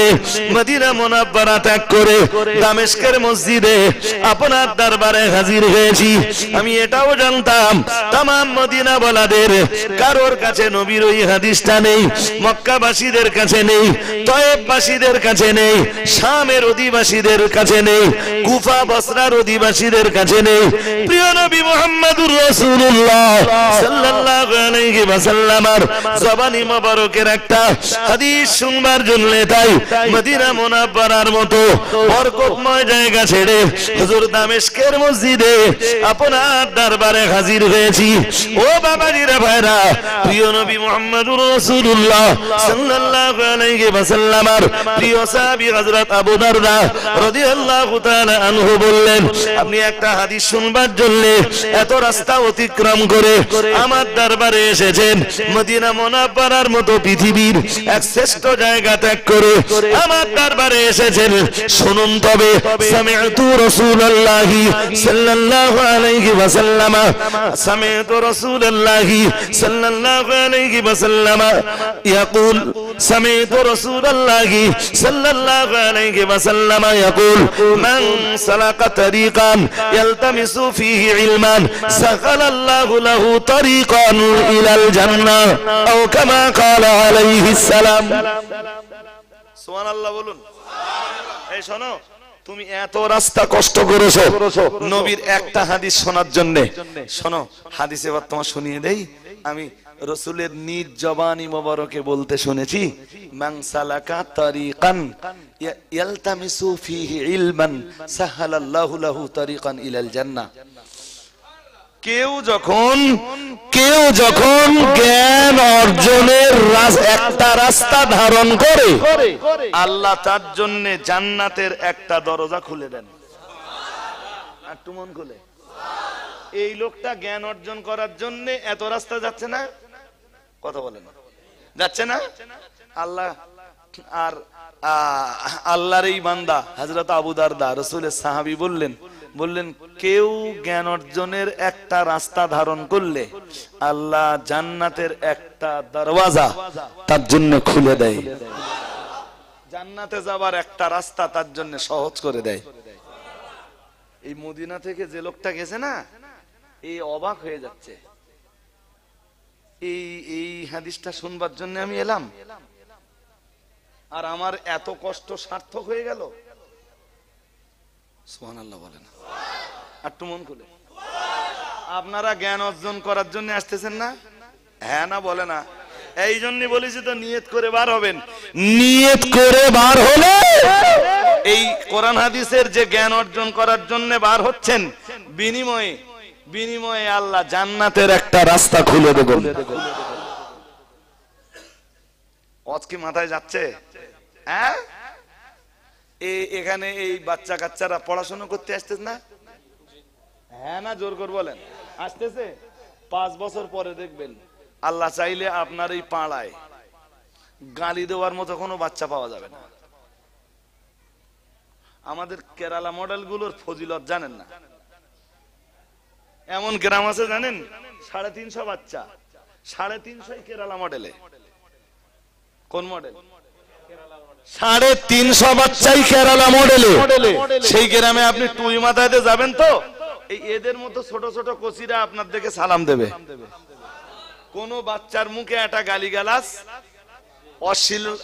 মদিনা মুনাওয়ারা ত্যাগ করে দামেস্কের মসজিদে আপনার দরবারে হাজির হয়েছি। আমি এটাও জানতাম तमाम মদিনা ওয়ালাদের কারোর কাছে নবীর ওই হাদিসটা নেই, মক্কাবাসীদের কাছে নেই, তয়েববাসীদের কাছে নেই, শামের অধিবাসীদের কাছে নেই, কুফা বসরার অধিবাসীদের কাছে নেই। প্রিয় নবী মুহাম্মদুর রাসূলুল্লাহ সাল্লাল্লাহু আলাইহি ওয়াসাল্লামের জবানি মোবারকের একটা হাদিস শুনবার জন্য তাই মদিনা মুনাওয়ারার মতো বরকতময় জায়গা ছেড়ে হুজুর দামেস্কের মসজিদে আপনার দরবারে হাজির হয়েছি। ও বাবাজিরা ভাইরা, প্রিয় নবী মুহাম্মদুর রাসূলুল্লাহ সাল্লাল্লাহু আলাইহি ওয়াসাল্লামের প্রিয় সাহাবী হযরত আবু দারদা রাদিয়াল্লাহু তাআলা আনহু বললেন, আপনি একটা হাদিস শুনবার জন্য এত রাস্তা অতিক্রম করে আমার দরবারে এসেছেন, মদিনা মুনাওয়ারার মতো পৃথিবীর এক শ্রেষ্ঠ জায়গা ত্যাগ করে আমার দরবারে এসেছেন। শুনুন তবে, সামি'তু রাসূলুল্লাহি সাল্লাল্লাহু আলাইহি ওয়াসাল্লাম, সামি'তু রাসূলুল্লাহি সাল্লাল্লাহু আলাইহি ওয়াসাল্লাম ইয়াকুল, সামি'তু রাসূলুল্লাহি সাল্লাল্লাহু আলাইহি ওয়াসাল্লাম ইয়াকুল, মান সালাকা তারিকান ইয়ালতামিসু ফীহি ইলমান সাখালাল্লাহু লাহু তারিকান ইলাল জান্নাহ আও কামা ক্বালা আলাইহিস সালাম। সুবহানাল্লাহ বলুন। এই শোনো, তুমি এত রাস্তা কষ্ট করেছো নবীর একটা হাদিস শোনার জন্য। শোনো, হাদিস এবার তোমার শুনিয়ে দেই। আমি রাসূলের নিজ জবানি মোবারকে বলতে শুনেছি, মান সালাকা তারিকান ইয়ালতামিসু ফীহি ইলমান সাহালাল্লাহু লাহু তারিকান ইলাল জান্নাহ। কেউ যখন জ্ঞান অর্জনের একটা রাস্তা ধারণ করে, আল্লাহ তার জন্য জান্নাতের একটা দরজা খুলে দেন। একটু মন খুলে, এই লোকটা জ্ঞান অর্জন করার জন্য এত রাস্তা যাচ্ছে না, কথা বলেন, যাচ্ছে না? আল্লাহ আর আল্লাহর এই বান্দা হযরত আবু দারদা রাসূলের সাহাবী বললেন কেউ জ্ঞান অর্জনের একটা রাস্তা ধারণ করলে আল্লাহ জান্নাতের একটা দরওয়াজা তার জন্য খুলে দেয়, জান্নাতে যাবার একটা রাস্তা তার জন্য সহজ করে দেয়। এই মদিনা থেকে যে লোকটা গেছে না, এই অবাক হয়ে যাচ্ছে। এই হাদিসটা শুনবার জন্য আমি এলাম, আর আমার এত কষ্ট সার্থক হয়ে গেল। সুবহানাল্লাহ বলেন। একটু মন খুলে, আপনারা জ্ঞান অর্জন করার জন্য আসতেছেন না? হ্যাঁ না বলে না? এই জন্য বলেছি তো, নিয়ত করে বার হবেন। নিয়ত করে বার হলে এই কোরআন হাদিসের যে জ্ঞান অর্জন করার জন্য বার হচ্ছেন, বিনিময়ে আল্লাহ জান্নাতের একটা রাস্তা খুলে দেবেন। আজকে মাথায় যাচ্ছে? হ্যাঁ, এখানে এই বাচ্চা কাচ্চারা পড়াশোনা করতে আসতেছে না? হ্যাঁ না, জোর করে বলেন। আসতেছে। 5 বছর পরে দেখবেন আল্লাহ চাইলে আপনার এই পাড়ায় গালি দেওয়ার মতো কোনো বাচ্চা পাওয়া যাবে না। আমাদের কেরালা মডেল গুলোর ফজিলত জানেন না? এমন গ্রাম আছে জানেন, 350 বাচ্চা, 350 কেরালা মডেলে। কোন মডেল? 350 বাচ্চাই কেরালা মডেলে। সেই গ্রামে আপনি টুই মাথায় যাবেন তো, এই এদের মতো ছোট ছোট কচিরা আপনার দিকে সালাম দেবে। কোন বাচ্চার মুখে একটা গালিগালাজ,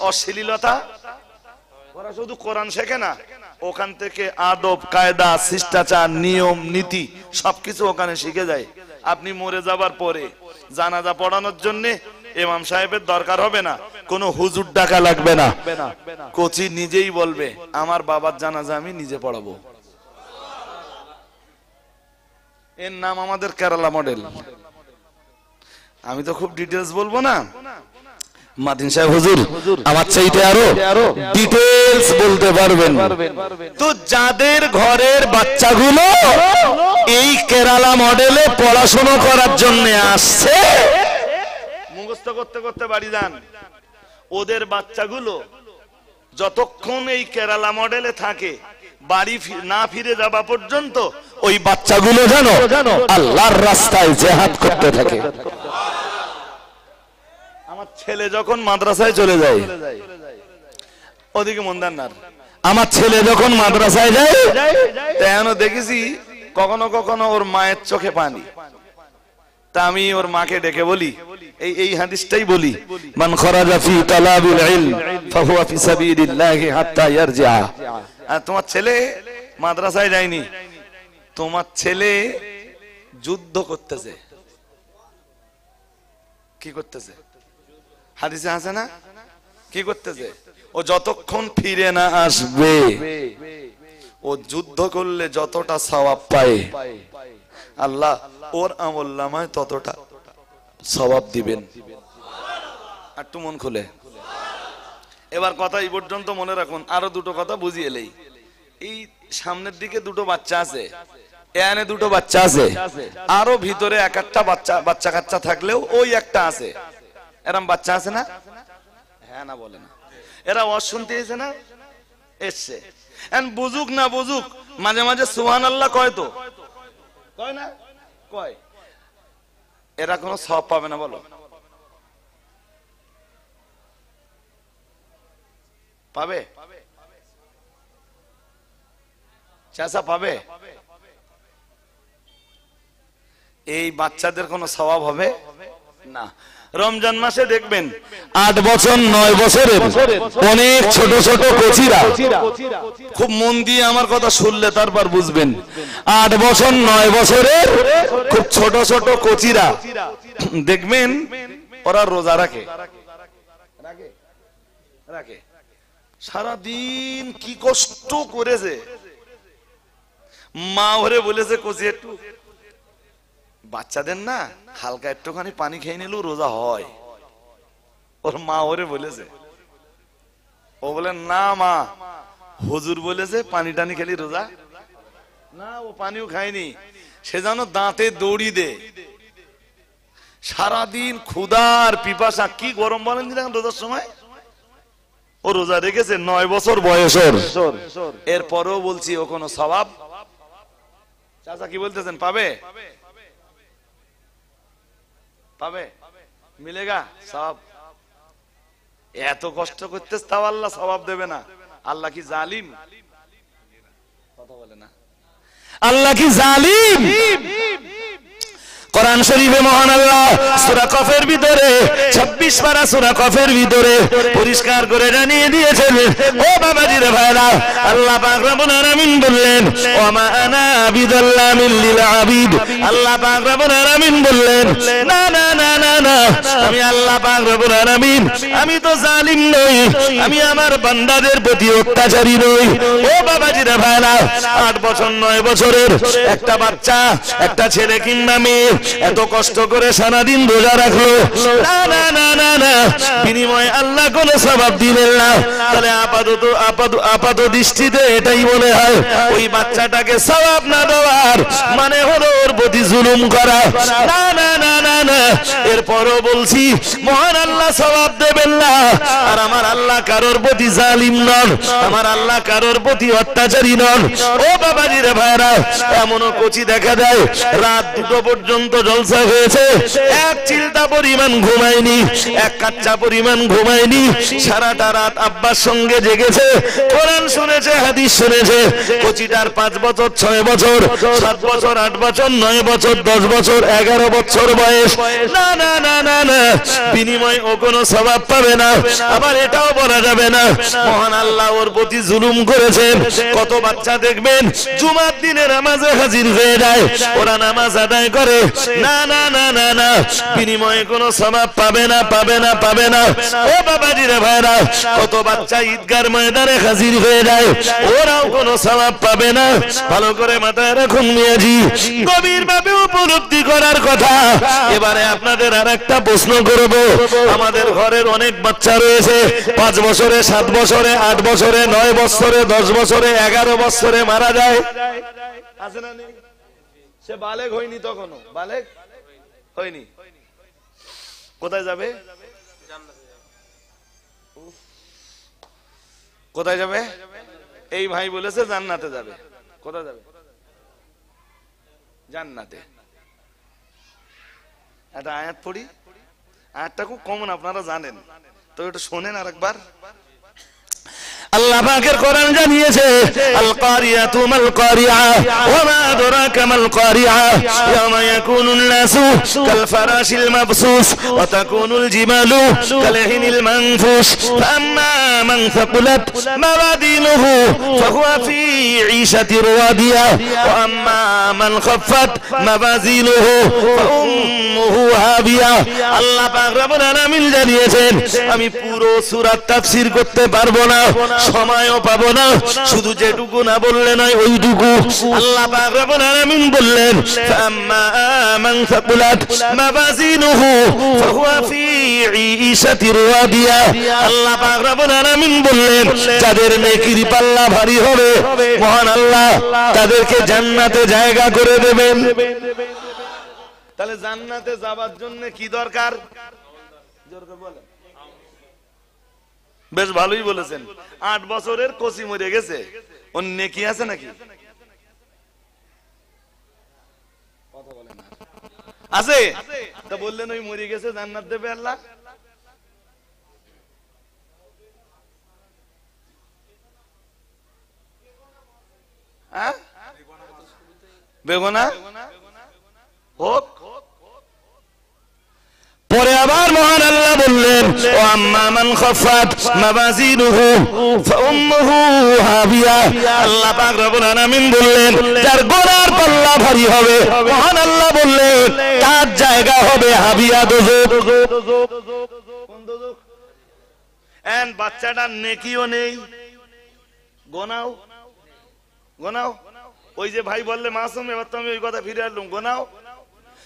অশ্লীলতা, ওরা শুধু কোরআন শেখে না, ওখান থেকে আদব কায়দা শিষ্টাচার নিয়ম নীতি সবকিছু ওখানে শিখে যায়। আপনি মরে যাবার পরে জানাজা পড়ানোর জন্য ইমাম সাহেবের দরকার হবে না, কোনো হুজুর ডাকা লাগবে না। কোচি নিজেই বলবে আমার বাবার জানাজা আমি নিজে পড়াবো। এর নাম আমাদের কেরালা মডেল। আমি তো খুব ডিটেইলস বলবো না, মাদিন সাহেব হুজুর আমার চাইতে আরো ডিটেইলস বলতে পারবেন। তো যাদের ঘরের বাচ্চাগুলো এই কেরালা মডেলে পড়াশোনা করার জন্য আসছে, মুখস্থ করতে করতে বাড়ি যান, ওদের বাচ্চাগুলো যতক্ষণ এই কেরালা মডেলে থাকে বাড়ি না ফিরে যাওয়া পর্যন্ত ওই বাচ্চাগুলো যেন আল্লাহর রাস্তায় জিহাদ করতে থাকে। আমার ছেলে যখন মাদ্রাসায় চলে যায়, ওদিকে মন দেন না, আমার ছেলে যখন মাদ্রাসায় যায় তেমন দেখেছি কখনো কখনো ওর মায়ের চোখে পানি। তা আমি ওর মাকে ডেকে বলি, এই হাদিসটাই বলি, মান খরাজা ফি তালাবিল ইলম ফাহুয়া ফি সাবিলিল্লাহি হাত্তা ইয়ারজিআ। আর তোমার ছেলে মাদ্রাসায় যায়নি, তোমার ছেলে যুদ্ধ করতেছে। কি করতেছে? হাদিসে আছে না? কি করতেছে? ও যতক্ষণ ফিরে না আসবে, ও যুদ্ধ করলে যতটা সওয়াব পায় আল্লাহ ওর আমলনামায় ততটা সওয়াব দিবেন। একটু মন খুলে এবার কথা এই পর্যন্ত মনে রাখুন। আরো দুটো কথা বুঝিয়ে এলেই, এই সামনের দিকে দুটো বাচ্চা আছে, এখানে দুটো বাচ্চা আছে, আরো ভিতরে এক একটা বাচ্চা কাচ্চা থাকলেও ওই একটা আছে, এরম বাচ্চা আছে না? হ্যাঁ না বলে না? এরা ওয়াজ শুনতে এসে না এসছে, বুঝুক না বুঝুক মাঝে মাঝে সুবহানাল্লাহ কয়, তো কয় না কয়, এরা কোনো সওয়াব পাবে না? বলো পাবে? চাচা পাবে? এই বাচ্চাদের কোনো সওয়াব হবে না। রমজান মাসে দেখবেন 8 বছর 9 বছরের অনেক ছোট ছোট কচিরা, খুব মন দিয়ে আমার কথা শুনলে তারপর বুঝবেন, 8 বছর 9 বছরের খুব ছোট ছোট কচিরা দেখবেন ওরা রোজা রাখে, সারাদিন কি কষ্ট করেছে, মা ওরে বলেছে কচি একটু বাচ্চাদের না হালকা একটুখানি পানি খেয়ে নিলেও রোজা হয়। ওর মা ওরে বলেছে, ও বলে না মা, হুজুর বলেছে পানি টানি খেলি রোজা না। ও পানিও খায়নি, সে যেন দাঁতে দড়ি দে, সারাদিন ক্ষুধার পিপাসা, কি গরম বলেন রোজার সময়। ও রোজা রেখেছে 9 বছর বয়সের, এরপরেও বলছি ও কোনো সওয়াব। চাচা কি বলতেছেন? পাবে? পাবে? মিলেগা সওয়াব? এত কষ্ট করতেছ তাও আল্লাহ সওয়াব দেবে না? আল্লাহ কি জালিম? কথা বলে না, আল্লাহ কি জালিম? কোরআন শরীফে মহান আল্লাহ সূরা কফের ভিতরে 26 পারা সূরা কফের ভিতরে পরিষ্কার করে জানিয়ে দিয়েছেন, ও বাবাজি রে ভাইরা, আল্লাহ পাক রব্বুল আলামিন বললেন ওয়া মা আনা বিযাল্লামিল লিল আবিদ। আল্লাহ পাক রব্বুল আলামিন বললেন না না না না না, আমি আল্লাহ পাক রব্বুল আলামিন আমি তো জালিম নই, আমি আমার বান্দাদের প্রতি অত্যাচারী নই। ও বাবাজি রে ভাইরা, 8 বছর 9 বছরের একটা বাচ্চা, একটা ছেলে কিংবা মেয়ে এত কষ্ট করে সারাদিন রোজা রাখলো, না না না না না, বিনিময়ে আল্লাহ কোনো সওয়াব দিলেন না। তাহলে আপাত দৃষ্টিতে এটাই মনে হয় ওই বাচ্চাটাকে সওয়াব না দেওয়ার মানে হলো ওর প্রতি জুলুম করা। না না না না না, এরপরও বলছি মহান আল্লাহ সওয়াব দেবেন না। আর আমার আল্লাহ কারোর প্রতি জালিম নন, আমার আল্লাহ কারোর প্রতি অত্যাচারী নন। ও বাবাজি রে ভাইরা, এমনও কচি দেখা যায় রাত 2টো পর্যন্ত জলসা হয়েছে, এক চিলটা পরিমাণ ঘুমায়নি, এক কাচ্চা পরিমাণ ঘুমায়নি, সারাটা রাত আব্বার সঙ্গে জেগেছে, কোরআন শুনেছে, হাদিস শুনেছে। কচিটার 5 বছর 6 বছর 7 বছর 8 বছর 9 বছর 10 বছর 11 বছর বয়স, না না না না না, বিনিময় ও কোনো সওয়াব পাবে না। আবার এটাও বলা যাবে না মহান আল্লাহ ওর প্রতি জুলুম করেছেন। কত বাচ্চা দেখবেন জুমার দিনে নামাজে হাজির হয়ে যায়, ওরা নামাজ আদায় করে, না না না না না, বিনিময়ে কোনো সওয়াব পাবে না, পাবে না, পাবে না। ও বাবাজি রে ভাইরা, কত বাচ্চা ঈদগার ময়দানে হাজির হয়ে যায়, ওরাও কোনো সওয়াব পাবে না। ভালো করে মাথায় রাখুন মিয়াজি, গভীরভাবে উপলব্ধি করার কথা। এবারে আপনাদের আরেকটা প্রশ্ন করব, আমাদের ঘরের অনেক বাচ্চা রয়েছে 5 বছরে 7 বছরে 8 বছরে 9 বছরে 10 বছরে 11 বছরে মারা যায়, আছে না নেই? সে বালেগ হয়নি, তখনও বালেগ হয়নি, কোথায় যাবে? কোথায় যাবে? এই ভাই বলেছে জান্নাতে যাবে। কোথায় যাবে? জান্নাতে। একটা আয়াত পড়ি, আয়াতটা খুব কমন, আপনারা জানেন তো, একটু শোনেন আরেকবার। আল্লাহ পাকের কোরআন জানিয়েছে, আল কারিয়াতু মাল কারিয়া ওয়া মা আদরাকা মাল কারিয়া ইয়াওমা ইয়াকুনুন নাসু কাল ফারাশিল মাবসুস ওয়া তাকুনুল জিবালু কাল হিনিল মানফুস ফাম্মা মান সাকুলাত মাওয়াদিনুহু ফাহুয়া ফি ঈশাতির রাদিয়া ওয়া আম্মা মান খাফফাত মাওয়াজিনুহু ফাউম্মুহু হাবিয়া। আল্লাহ পাক রব্বুল আলামিন জানিয়েছেন, আমি পুরো সূরা তাফসীর করতে পারবো না, সময়ও পাবো না, শুধু যেটুকু না বললে নয় ওইটুকু। আল্লাহ পাক রব্বুল আলামিন বললেন, ফাম্মা মান সাকুলাত মাওয়াজিনুহু ফাহুয়া ফি ঈশাতির রাদিয়া। আল্লাহ পাক রব্বুল আলামিন বললেন, যাদের নেকির পাল্লা ভারী হবে মহান আল্লাহ তাদেরকে জান্নাতে জায়গা করে দেবেন। তাহলে জান্নাতে যাবার জন্য কি দরকার? জোর করে বলেন। বেশ ভালোই বলেছেন। 8 বছরের কচি মরে গেছে, ওর নেকি আছে নাকি? কথা বলেন না। আছে? তা বললেন ওই মরে গেছে জান্নাত দেবে আল্লাহ। হ্যাঁ, বেগুনা হোক। পরে আবার মহান আল্লাহ বললেন, ও আম্মা মান খাফাত মাওয়াজিনুহু ফাউম্মুহু হাবিয়া। আল্লাহ পাক রব্বুল আলামিন বললেন, যার গুনার পাল্লা ভারী হবে মহান আল্লাহ বললেন তার জায়গা হবে হাবিয়া, দোজখ। কোন দোজখ? এন্ড বাচ্চাটার নেকিও নেই, গোনাও গোনাও। ওই যে ভাই বললে মাসুম, এবার তো আমি ওই কথা ফিরে আসলাম, গোনাও।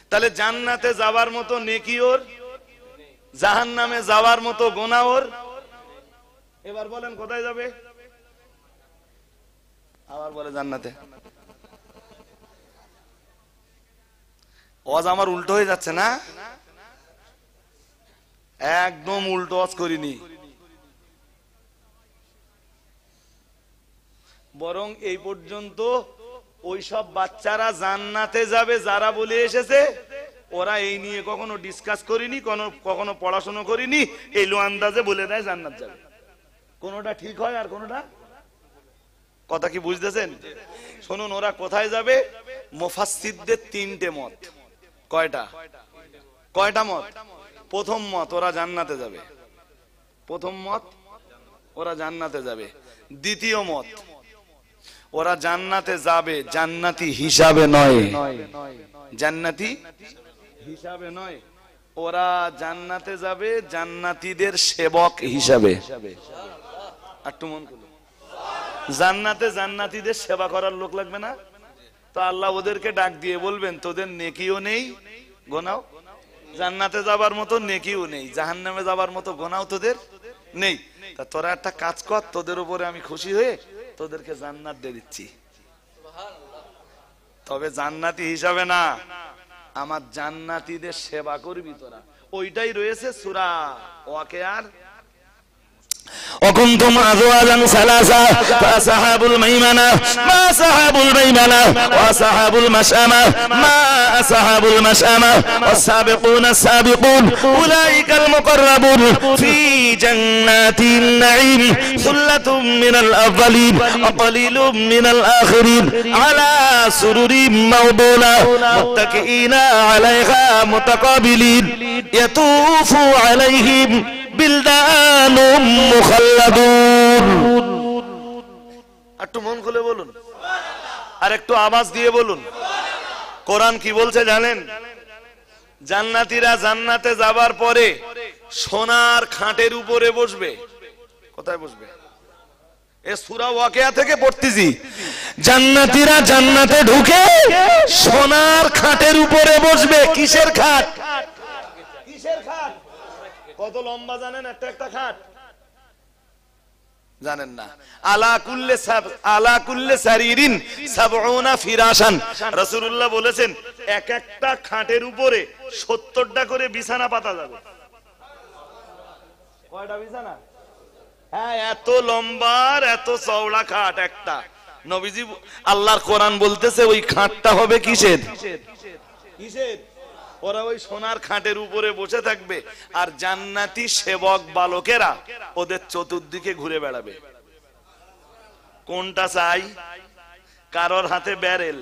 তাহলে জান্নাতে যাওয়ার মতো নেকি ওর, জাহান্নামে যাওয়ার মতো গোনা ওর। এবার বলেন কোথায় যাবে? আবার বলে জান্নাতে। ওয়াজ আমার উল্টো হয়ে যাচ্ছে না? একদম উল্টো ওয়াজ করিনি, বরং এই পর্যন্ত ওই সব বাচ্চারা জান্নাতে যাবে যারা বলে এসেছে, ওরা এই নিয়ে কখনো ডিসকাস করিনি, কখনো পড়াশোনা করিনি, এই লো আন্দাজে বলে দেয় জান্নাত যাবে। কোনটা ঠিক হয় আর কোনটা, কথা কি বুঝতেছেন? শুনুন, ওরা কোথায় যাবে? মুফাসসিরদের 3টে মত। কয়টা? কয়টা মত? প্রথম মত ওরা জান্নাতে যাবে। প্রথম মত ওরা জান্নাতে যাবে। দ্বিতীয় মত ওরা জান্নাতে যাবে জান্নাতি হিসাবে নয়, জান্নাতি হিসাবে নয়, ওরা জান্নাতে যাবে জান্নাতীদের সেবক হিসাবে। একটু মন করুন, জান্নাতে জান্নাতীদের সেবা করার লোক লাগবে না? তো আল্লাহ ওদেরকে ডাক দিয়ে বলবেন, তোদের নেকিও নেই গোনাও, জান্নাতে যাবার মতো নেকিও নেই, জাহান্নামে যাবার মতো গোনাও তোদের নেই। তা তোরা একটা কাজ কর, তোদের উপরে আমি খুশি হয়ে তোদেরকে জান্নাত দিয়ে দিচ্ছি, তবে জান্নাতি হিসাবে না, আমার জান্নাতীদের সেবা করবি তোরা। ওইটাই রয়েছে সূরা ওয়াকিয়ার। وكنتم أزواجا ثلاثة فأصحاب الميمنة ما أصحاب الميمنة وأصحاب المشأمة ما أصحاب المشأمة والسابقون السابقون أولئك المقربون في جنات النعيم ثلة من الأولين وقليل من الآخرين على سرر موضونة متكئين عليها متقابلين يطوف عليهم বিলদান মুখাল্লাদুন। একটু মন খুলে বলুন, আর একটু আওয়াজ দিয়ে বলুন, কোরআন কি বলছে জানেন? জান্নাতীরা জান্নাতে যাবার পরে সোনার খাটের উপরে বসবে। কোথায় বসবে? এ সূরা ওয়াকিয়া থেকে পড়তেছি। জান্নাতীরা জান্নাতে ঢুকে সোনার খাটের উপরে বসবে। কিসের খাট? কিসের খাট? কত লম্বা জানেন একটা একটা খাট? জানেন না। আলা কুল্লি সারিরিন সাবউনা ফিরাশান। রাসূলুল্লাহ বলেছেন এক একটা খাটের উপরে 70টা করে বিছানা পাতা যাবে। কয়টা বিছানা? হ্যাঁ, এত লম্বার এত চওড়া খাট একটা। নবীজি আল্লাহর কোরআন বলতেছে ওই খাটটা হবে কিসের? কিসের? ওরা ওই সোনার খাটের উপরে বসে থাকবে আর জান্নাতি সেবক বালকেরা ওদের চতুর্দিকে ঘুরে বেড়াবে। কোনটা চাই? কারোর হাতে ব্যারেল,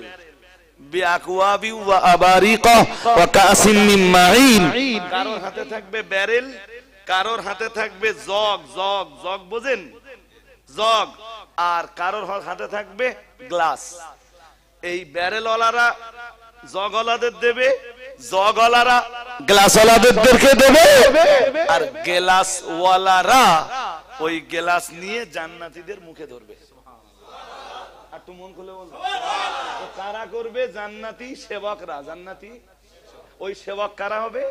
কারোর হাতে থাকবে ব্যারেল, কারোর হাতে থাকবে জগ, জগ জগ বোঝেন, জগ, আর কারোর হাতে থাকবে গ্লাস। এই ব্যারেলওয়ালারা জগওয়ালাদের দেবে, জগওয়ালারা গ্লাসওয়ালাদেরকে দেবে, আর গ্লাসওয়ালারা ওই গ্লাস নিয়ে জান্নাতীদের মুখে ধরবে। আর তো মন খুলে বলবে কারা করবে? জান্নাতি সেবকরা। জান্নাতি ওই সেবক কারা হবে?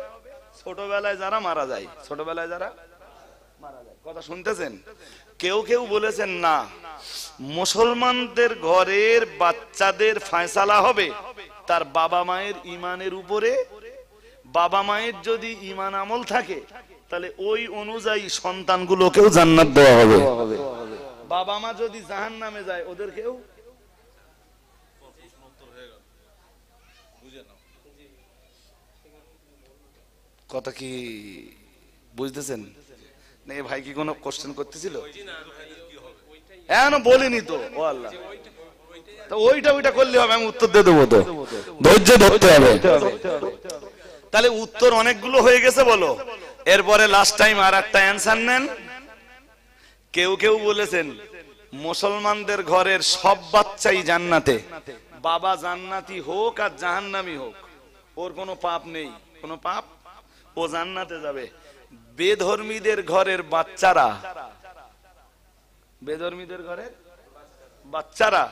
ছোটবেলায় যারা মারা যায়, ছোটবেলায় যারা মারা যায়। কথা শুনতেছেন? কেউ কেউ বলেছেন না, মুসলমানদের ঘরের বাচ্চাদের ফয়সালা হবে তার বাবা মায়ের ইমানের উপরে। বাবা মায়ের যদি ইমান আমল থাকে তাহলে ওই অনুযায়ী সন্তানগুলোকেও জান্নাত দেওয়া হবে। বাবা মা যদি জাহান্নামে যায় ওদেরকেও। কথা কি বুঝতেছেন? ভাই কি কোনো কোশ্চেন করতেছিল? এখনো বলিনি তো। ও আল্লাহ, ওইটা ওইটা করলে হবে, আমি উত্তর দিয়ে দেবো। তো ধৈর্য ধরতে হবে। তাহলে উত্তর অনেকগুলো হয়ে গেছে বলো। এরপরে লাস্ট টাইম আর একটা অ্যান্সার নেন। কেউ কেউ বলেছেন মুসলমানদের ঘরের সব বাচ্চাই জান্নাতে, বাবা জান্নাতি হোক আর জাহান্নামী হোক, ওর কোনো পাপ নেই, কোনো পাপ, ও জান্নাতে যাবে। বেধর্মীদের ঘরের বাচ্চারা, বেধর্মীদের ঘরের বাচ্চারা,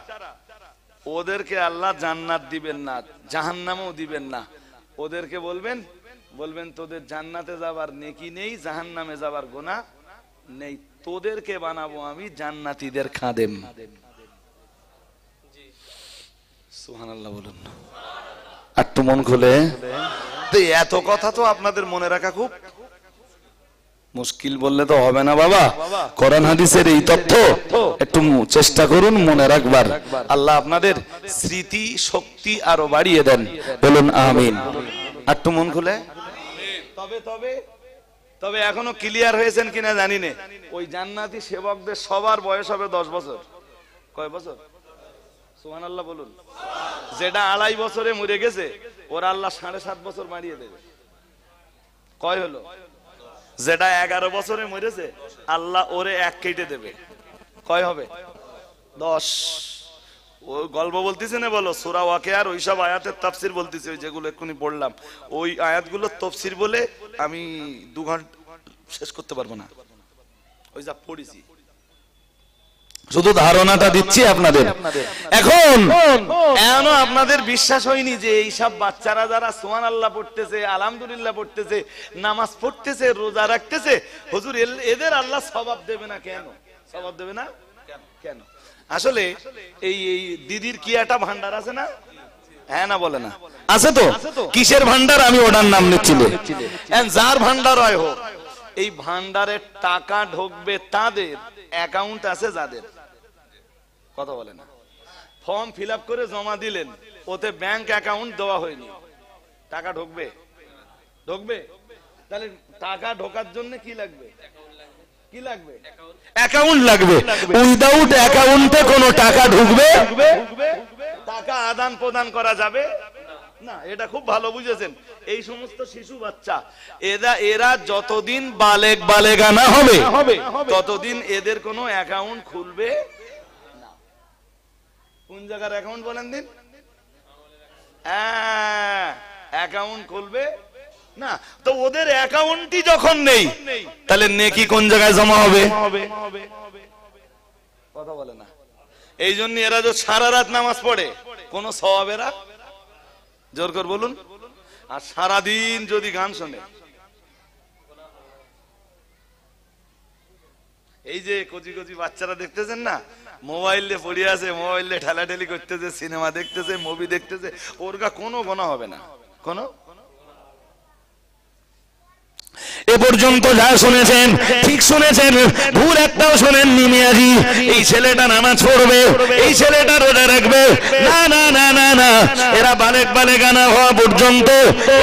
ওদেরকে আল্লাহ জান্নাত দিবেন না, জাহান্নামও দিবেন না। ওদেরকে বলবেন, বলবেন তোদের জান্নাতে যাবার নেকি নেই, জাহান্নামে যাবার গুনাহ নেই, তোদেরকে বানাবো আমি জান্নাতীদের খাদেম। সুবহানাল্লাহ বলুন। আর তো মন খুলে। এত কথা তো আপনাদের মনে রাখা খুব মুশকিল বললে তো হবে না বাবা। কোরআন হাদিসের এই তথ্য একটু চেষ্টা করুন মনে রাখবার। আল্লাহ আপনাদের স্মৃতি শক্তি আরো বাড়িয়ে দেন, বলুন আমিন। আর তো মন খুলে। তবে তবে তবে এখনো ক্লিয়ার হয়েছেন কিনা জানি না, ওই জান্নাতি সেবকদের সবার বয়স হবে 10 বছর। কয় বছর? সুবহানাল্লাহ বলুন। যেটা 2.5 বছরে মরে গেছে ওরা আল্লাহ 7.5 বছর বাড়িয়ে দেবে। কয় হলো? যেটা 11 বছরে মরেছে আল্লাহ ওরে 1 কেটে দেবে। কয় হবে? 10। ও গল্প বলতেছে না, বলো সূরা ওয়াকিয়ার ওইসব আয়াতের তাফসীর বলতেছে, ওই যেগুলো এক্ষুনি পড়লাম ওই আয়াতগুলো তাফসীর বলে আমি 2 ঘন্টা শেষ করতে পারবো না, ওই যা পড়েছি। শুধু ধারণাটা দিচ্ছি আপনাদের। এখন এখনো আপনাদের বিশ্বাস হয়নি যে এইসব বাচ্চারা যারা সুবহানাল্লাহ পড়তেছে, আলহামদুলিল্লাহ পড়তেছে, নামাজ পড়তেছে, রোজা রাখতেছে, হুজুর এদের আল্লাহ সওয়াব দেবে না কেন? সওয়াব দেবে না কেন? আসলে এই দিদির কি একটা ভান্ডার আছে না? হ্যাঁ না বলে না? আছে তো। কিসের ভান্ডার আমি ওটার নাম নিচ্ছি। যার ভান্ডার হয় হোক, এই ভান্ডারের টাকা ঢুকবে তাদের অ্যাকাউন্ট আছে যাদের। কথা বলে না? ফর্ম ফিল আপ করে জমা দিলেন, ওতে ব্যাংক অ্যাকাউন্ট দেওয়া হয়নি, টাকা ঢুকবে? ঢুকবে। তাহলে টাকা ঢোকার জন্য কি লাগবে? কি লাগবে? অ্যাকাউন্ট লাগবে। উইদাউট অ্যাকাউন্টে কোনো টাকা ঢুকবে? টাকা আদান প্রদান করা যাবে না। এটা খুব ভালো বুঝেছেন। এই সমস্ত শিশু বাচ্চা এরা যতদিন বালেগ বালেগা না হবে ততদিন এদের কোনো অ্যাকাউন্ট খুলবে না। কোন জায়গার অ্যাকাউন্ট বলেন দিন? হ্যাঁ, অ্যাকাউন্ট খুলবে না। তো ওদের অ্যাকাউন্টই যখন নেই তাহলে নেকি কোন জায়গায় জমা হবে? কথা বলে না। এই জন্য এরা যে সারা রাত নামাজ পড়ে কোনো সওয়াব এরা, জোর করে বলুন, আর সারাদিন যদি গান শোনে। এই যে কচি কচি বাচ্চারা দেখতেছেন না, মোবাইলে পড়ে আছে, মোবাইলে ঠেলাঠেলি করতেছে, সিনেমা দেখতেছে, মুভি দেখতেছে, ওর কোনো গোনা হবে না। কোনো এ পর্যন্ত পর্যন্ত যা শুনেছেন ঠিক শুনেছেন, ভুল একটাও শোনেননি মিয়াজি। এই ছেলেটা নামাজ পড়বে, এই ছেলেটা রোজা রাখবে, না না না না না, এরা বালেগানা হওয়া পর্যন্ত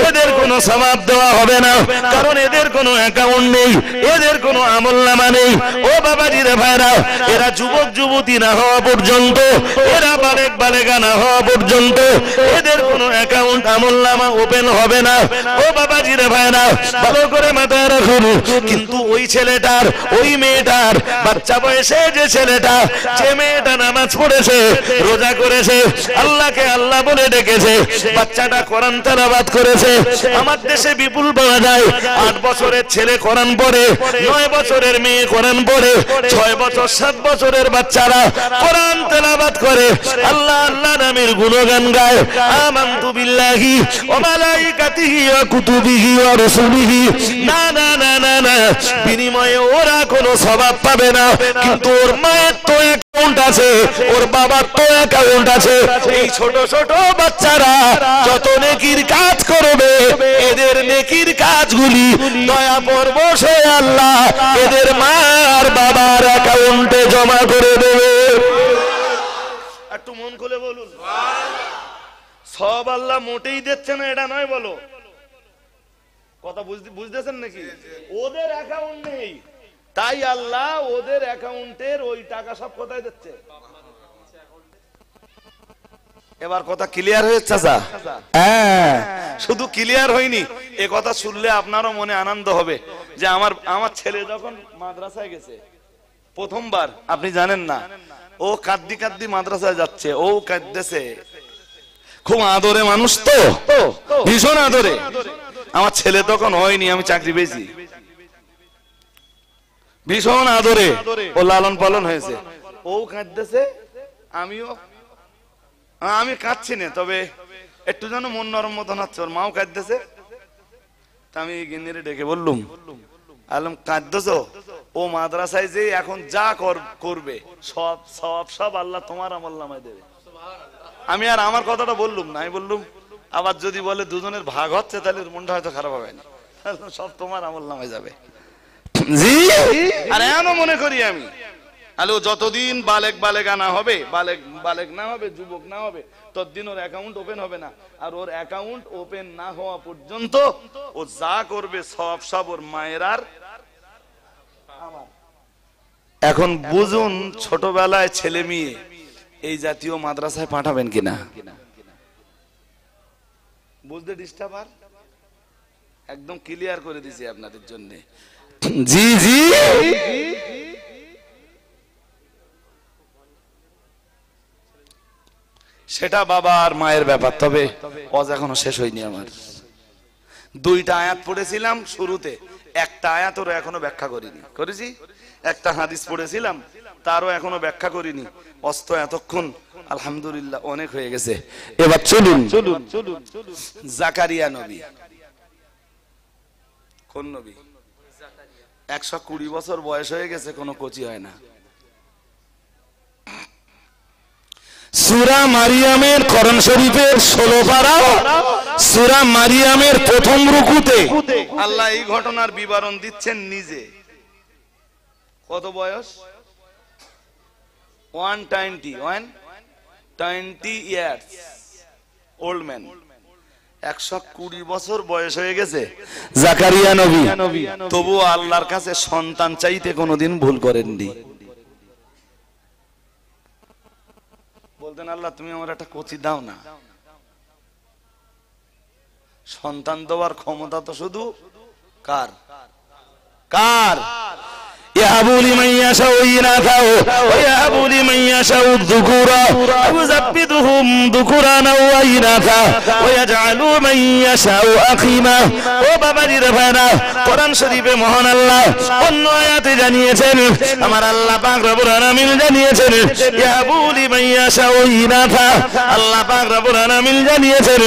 এদের কোনো সওয়াব দেওয়া হবে না, কারণ এদের কোনো অ্যাকাউন্ট নেই, এদের কোনো আমলনামা নেই। ও বাবাজি রে ভাইরা, এরা যুবক যুবতী না হওয়া পর্যন্ত, এরা বালেগানা হওয়া পর্যন্ত এদের কোনো অ্যাকাউন্ট আমলনামা ওপেন হবে না। ও বাবাজি রে ভাইরা, ভালো করে মাথায় রাখুন। কিন্তু ওই ছেলেটার, ওই মেয়েটার, বাচ্চা বয়সে যে ছেলেটা, যে মেয়েটা নামাজ পড়েছে, রোজা করেছে, আল্লাহকে আল্লাহ বলে ডেকেছে, বাচ্চাটা কোরআন তেলাওয়াত করেছে। আমার দেশে বিপুল পাওয়া যায় 8 বছরের ছেলে কোরআন পড়ে, 9 বছরের মেয়ে কোরআন পড়ে, 6 বছর 7 বছরের বাচ্চারা কোরআন তেলাওয়াত করে, আল্লাহ আল্লাহ নামের গুণগান গায়, আমানতু বিল্লাহি ওয়া মালাইকাতিহি ওয়া কুতুবিহি ওয়া রাসূলিহি। না না না না না, বিনিময়ে ওরা কোনো সওয়াব পাবে না, কিন্তু ওর মায়ের তো অ্যাকাউন্ট আছে, ওর বাবার তো অ্যাকাউন্ট আছে। এই ছোট ছোট বাচ্চারা যত নেকির কাজ করবে, এদের নেকির কাজগুলি দয়া পরবশে আল্লাহ এদের মার বাবার অ্যাকাউন্টে জমা করে দেবে। একটু মন খুলে বলুন, সব আল্লাহ মোটেই দিচ্ছে না এটা নয়, বলো কথা বুঝতেছেন নাকি? ওদের অ্যাকাউন্ট নেই, তাই আল্লাহ ওদের অ্যাকাউন্টের ওই টাকা সব কোথায় দিচ্ছে? এবার কথা ক্লিয়ার হয়েছে চাচা? হ্যাঁ, শুধু ক্লিয়ার হয়নি, এ কথা শুনলে আপনারও মনে আনন্দ হবে যে আমার ছেলে যখন মাদ্রাসায় গেছে প্রথমবার, আপনি জানেন না, ও কাঁদ্দি কাঁদ্দি মাদ্রাসায় যাচ্ছে, ও কাঁদতেছে, খুব আদরে মানুষ তো, ভীষণ আদরে। আমার ছেলে তখন হয়নি, আমি চাকরি পেয়েছি, ভীষণ আদরে ও লালন পালন হয়েছে। ও কাঁদতেছে, আমি কাঁদছি না, তবে একটু যেন মন নরম মতন হচ্ছে। ওর মাও কাঁদতেছে, তা আমি গিন্নিরে ডেকে বললুম, আলম কাঁদতেছ, ও মাদ্রাসায় যে এখন যা করবে সব আল্লাহ তোমার আমলনামায় দেবে। আমি আর আমার কথাটা বললুম না, আমি বললুম আবার যদি বলে দুজনের ভাগ হচ্ছে, তাহলে মনটা হয়তো খারাপ হবে না, সব তোমার আমলনামায় যাবে। জি, আর এমনও মনে করি আমি, আলো যতদিন বালেগা না হবে, বালেগ না হবে, যুবক না হবে, ততদিন ওর অ্যাকাউন্ট ওপেন হবে না। আর ওর অ্যাকাউন্ট ওপেন না হওয়া পর্যন্ত ও যা করবে সব ওর মায়ের আর আমার। এখন বুঝুন, ছোটবেলায় ছেলে মেয়ে এই জাতীয় মাদ্রাসায় পাঠাবেন কিনা, বুঝতে ডিস্টার্ব? আর একদম ক্লিয়ার করে দিয়েছি আপনাদের জন্য। জি জি, সেটা বাবা আর মায়ের ব্যাপার। তবে ওয়াজ এখনো শেষ হয়নি আমার। 2টা আয়াত পড়েছিলাম শুরুতে, একটা আয়াত ওরা এখনো ব্যাখ্যা করেছি। একটা হাদিস পড়েছিলাম, তারও এখনো ব্যাখ্যা করিনি। অস্ত এতক্ষণ আলহামদুলিল্লাহ অনেক হয়ে গেছে। এবার চলুন জাকারিয়া নবী। কোন নবী? 120 বছর বয়স হয়ে গেছে, কোনো কচি হয় না। সূরা মারিয়ামের কোরআন শরীফের 16 পারা, সূরা মারিয়ামের প্রথম রুকুতে আল্লাহ এই ঘটনার বিবরণ দিচ্ছেন নিজে। কত বয়স? 120 ইয়ার্স ওল্ড ম্যান। 120 বছর বয়স হয়ে গেছে জাকারিয়া নবী, তবু আল্লাহর কাছে সন্তান চাইতে কোনোদিন ভুল করেননি। বলতেন, আল্লাহ তুমি আমার একটা কচি দাও না। সন্তান দেওয়ার ক্ষমতা তো শুধু কার? ইয়াহাবু লিমান ইয়াশাউ ইনাথা ওয়া ইয়াহাবু লিমান ইয়াশাউ যুকুরা আও যাব্বিদুহুম যুকুরান ওয়া ইনাথা ওয়া ইয়াজআলু মান ইয়াশাউ আখিমা। ও বাবাজি রে ভাইরা, কোরআন শরীফে মহান আল্লাহ অন্য আয়াতে জানিয়েছেন, আমার আল্লাহ পাক রব্বুল আলামিন জানিয়েছেন ইয়াহাবু লিমান ইয়াশাউ ইনাথা। আল্লাহ পাক রব্বুল আলামিন জানিয়েছেন,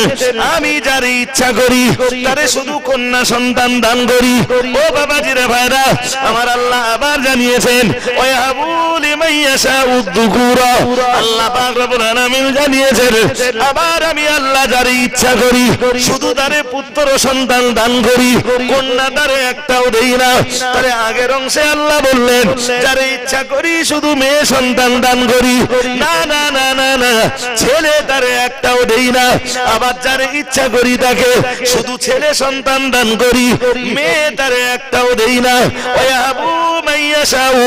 আমি যারে ইচ্ছা করি তারে শুধু কন্যা সন্তান দান করি। ও বাবাজি রে ভাইরা, আমার আল্লাহ আবার জানিয়েছেন ওয়াহাবু লিমান ইয়াশাউ যুকুরা, আল্লাহ পাক রব্বুল আলামিন জানিয়েছেন আবার আমি আল্লাহ যারে ইচ্ছা করি শুধু তারে পুত্র সন্তান দান করি, কন্যা তারে একটাও দেই না। তারে আগের অংশে আল্লাহ বললেন যারে ইচ্ছা করি শুধু মেয়ে সন্তান দান করি, না না না না না, ছেলে তারে একটাও দেই না। আবার যারে ইচ্ছা করি তাকে শুধু ছেলে সন্তান দান করি, মেয়ে তারে একটাও দেই না। ওয়াহাবু মান ইয়াশাউ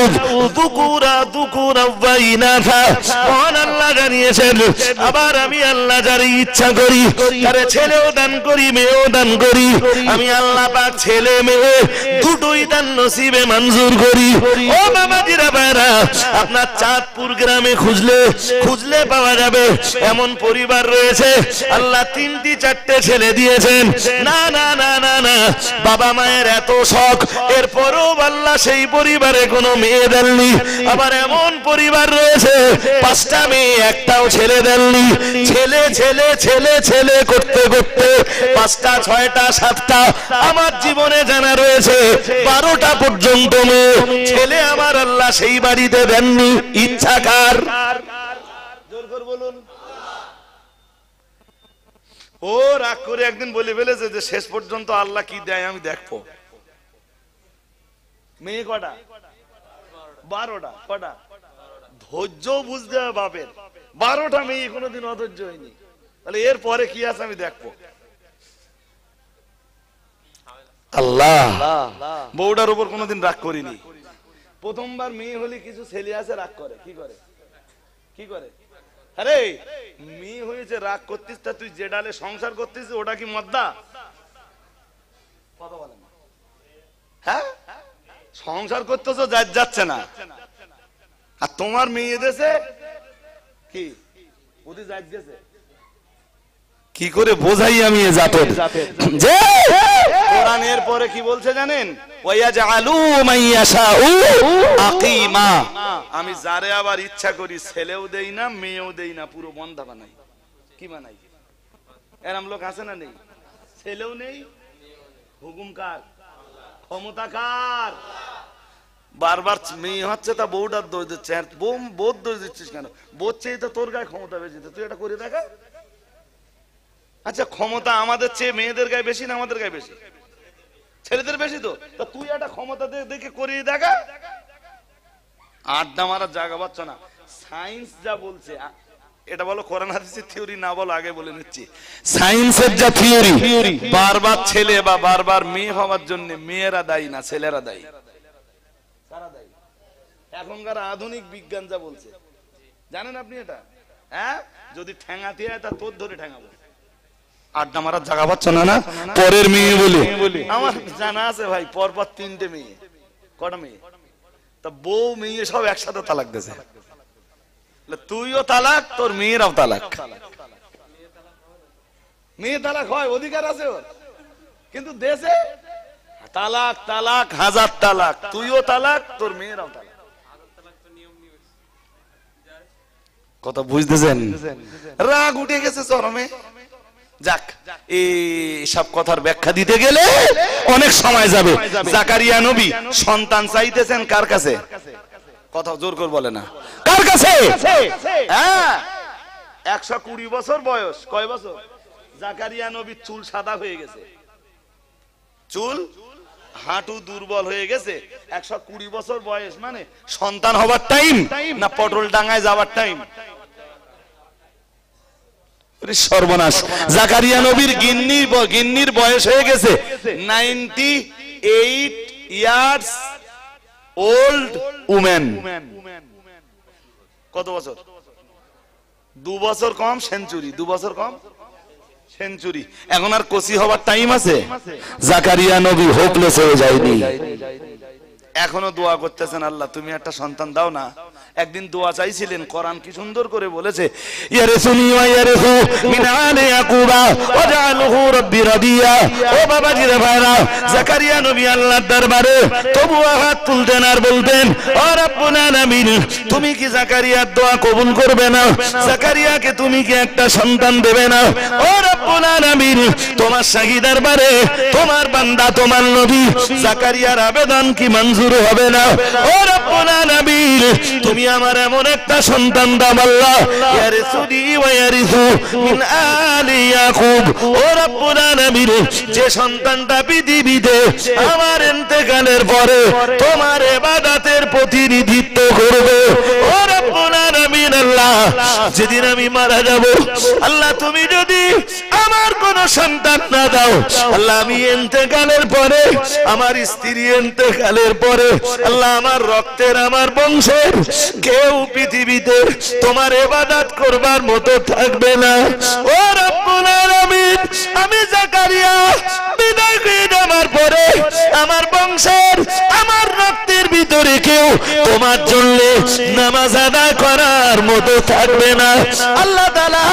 যুকুরা যুকুরা ওয়া ইনাথা, মহান আল্লাহ জানিয়েছেন আবার আমি আল্লাহ যারে ইচ্ছা করি তারে ছেলেও দান করি মেয়েও দান করি। আমি আল্লাহ পাক ছেলে মেয়ে দুটোই দান নসিবে মঞ্জুর করি। ও বাবাজিরা ভাইরা, আপনার চাঁদপুর গ্রামে খুঁজলে পাওয়া যাবে এমন পরিবার রয়েছে আল্লাহ 3টি 4টে ছেলে দিয়েছেন। না না না না না, বাবা মায়ের এত শখ, এরপরও আল্লাহ সেই পরিবারে কোনো মেয়ে দেননি। আবার এমন পরিবার রয়েছে 5টা মেয়ে একটাও ছেলে দেননি। ছেলে ছেলে ছেলে ছেলে করতে করতে 5টা 6টা 7টা আমার জীবনে জানা রয়েছে 12টা পর্যন্ত মেয়ে ছেলে আমার আল্লাহ সেই বাড়িতে দেননি। ইচ্ছা কার? জোর করে বলুন। ও রাগ করে একদিন বলে ফেলেছে যে শেষ পর্যন্ত আল্লাহ কি দেয় আমি দেখবো। মেয়ে কটা? 12টা। কটা? ধৈর্য বুঝতে হবে বাপের। 12টা মেয়ে কোনোদিন অধৈর্য হয়নি, তাহলে এর পরে কি আছে আমি দেখবো। আল্লাহ বউটার উপর কোনোদিন রাগ করিনি। প্রথমবার মেয়ে হলে কিছু ছেলে আছে রাগ করে, কি করে কি করে? আরে মেয়ে হয়েছে রাগ করতিস, তা তুই যে ডালে সংসার করতিস ওটা কি মদ্দা? কথা বলেন। হ্যাঁ, সংসার করতেছো যাচ্ছে না, আর তোমার মেয়ে দেশে কি ওদি যাই গেছে। কি করে বোঝাই আমি এ জাতের যে কোরআনের পরে কি বলছে জানেন? ওয়ায়াজআলু মান ইয়াশাউ আকিমা, আমি যারে আবার ইচ্ছা করি ছেলেও দেই না মেয়েও দেই না, পুরো বন্ধা বানাই। কি বানাই? এরম লোক আছে না নেই? ছেলেও নেই, হুকুম কার? ক্ষমতা কার? বারবার মেয়ে হচ্ছে তা বউটার দোষ দিচ্ছে। বউ দোষ দিচ্ছিস কেন? বউ চেয়ে তো তোর গায়ে ক্ষমতা বেশি, তুই এটা করে দেখা। আচ্ছা, ক্ষমতা আমাদের চেয়ে মেয়েদের গায়ে বেশি না আমাদের গায়ে বেশি? ছেলেদের বেশি তো। তুই একটা ক্ষমতা দেখে করিয়ে দেখা। আড্ডা মারার জায়গা পাচ্ছ না। সায়েন্স যা বলছে এটা বলো, কোরআন হাদিসের থিওরি না বলো, আগে বলে নিচ্ছি। সায়েন্সের যা থিওরি, বারবার ছেলে বা বারবার মেয়ে হওয়ার জন্য মেয়েরা দায়ী না, ছেলেরা দায়ী। এখনকার আধুনিক বিজ্ঞান যা বলছে, জানেন আপনি এটা? হ্যাঁ, যদি ঠ্যাঙাতে হয় তা তোর ধরে ঠ্যাঙাবো। আড্ডা মারার জায়গা পাচ্ছ না, না পরের মেয়ে বলে। আমার জানা আছে ভাই, পরপর 3টে মেয়ে। কটা মেয়ে? তা বউ মেয়ে সব একসাথে তালাক দিয়েছে। তুইও তালাক, তোর মেয়েরাও তালাক। মেয়ে তালাক হয়, অধিকার আছে ওর, কিন্তু দেশে তালাক তালাক হাজার তালাক। তুইও তালাক, তোর মেয়েরাও তালাক। কথা বুঝতেছেন? রাগ উঠে গেছে চরমে। যাক, এই সব কথার ব্যাখ্যা দিতে গেলে অনেক সময় যাবে। জাকারিয়া নবী সন্তান চাইতেছেন কার কাছে? কথা জোর করে বলে না, কার কাছে? হ্যাঁ, 120 বছর বয়স। কয় বছর? জাকারিয়া নবীর চুল সাদা হয়ে গেছে, চুল হাঁটু দুর্বল হয়ে গেছে। 120 বছর বয়স মানে সন্তান হবার টাইম না পটল ডাঙায় যাওয়ার টাইম? সর্বনাশ। জাকারিয়া নবীর গিন্নির বয়স হয়ে গেছে 98 ইয়ার্স ওল্ড উমেন। কত বছর? 2 বছর কম সেঞ্চুরি। 2 বছর কম সেঞ্চুরি। এখন আর কচি হবার টাইম আছে? জাকারিয়া নবী হোপলেস হয়ে যায়নি, এখনো দোয়া করতেছেন, আল্লাহ তুমি একটা সন্তান দাও না। একদিন দোয়া চাইছিলেন, কোরআন কি সুন্দর করে বলেছে, ইয়ারসুনি ওয়া ইয়ারসু মিন আলি ইয়াকুবা ওয়াজআলহু রাব্বি রাদিয়া। ও বাবাজি রে ভাইরা, জাকারিয়া নবী আল্লাহর দরবারে তবুও হাত তুলতেন আর বলতেন, ও রব্বুল আলামিন, তুমি কি জাকারিয়ার দোয়া কবুল করবে না? জাকারিয়াকে তুমি কি একটা সন্তান দেবে না? ও রব্বুল আলামিন, তোমার শাহী দরবারে তোমার বান্দা তোমার নবী জাকারিয়ার আবেদন কি মঞ্জুর হবে না? ও রব্বুল আলামিন, তুমি আমার এমন একটা সন্তান দাও আল্লাহ, ইয়ারসুনি ওয়া ইয়ারসু মিন আলি ইয়াকুব। ও রব্বুল আলামিন, যে সন্তানটা পৃথিবীতে আমার ইন্তেকালের পরে তোমার ইবাদতের প্রতিনিধিত্ব করবে। ও রব্বুল আলামিন, আল্লাহ যেদিন আমি মারা যাব আল্লাহ, তুমি যদি আমার কোন সন্তান না দাও আল্লাহ, আমি ইন্তেকালের পরে, আমার স্ত্রী ইন্তেকালের পরে আল্লাহ, আমার রক্তের আমার বংশের কেউ পৃথিবীতে তোমার ইবাদত করবার মতো থাকবে না। ও রব্বুল আলামিন, আমি জাকারিয়া বিদায় হয়ে যাবার পরে আমার বংশের আমার রক্তের ভিতরে কেউ তোমার জন্য নামাজ আদায় করার মতো থাকবে না। আল্লাহ তাআলা,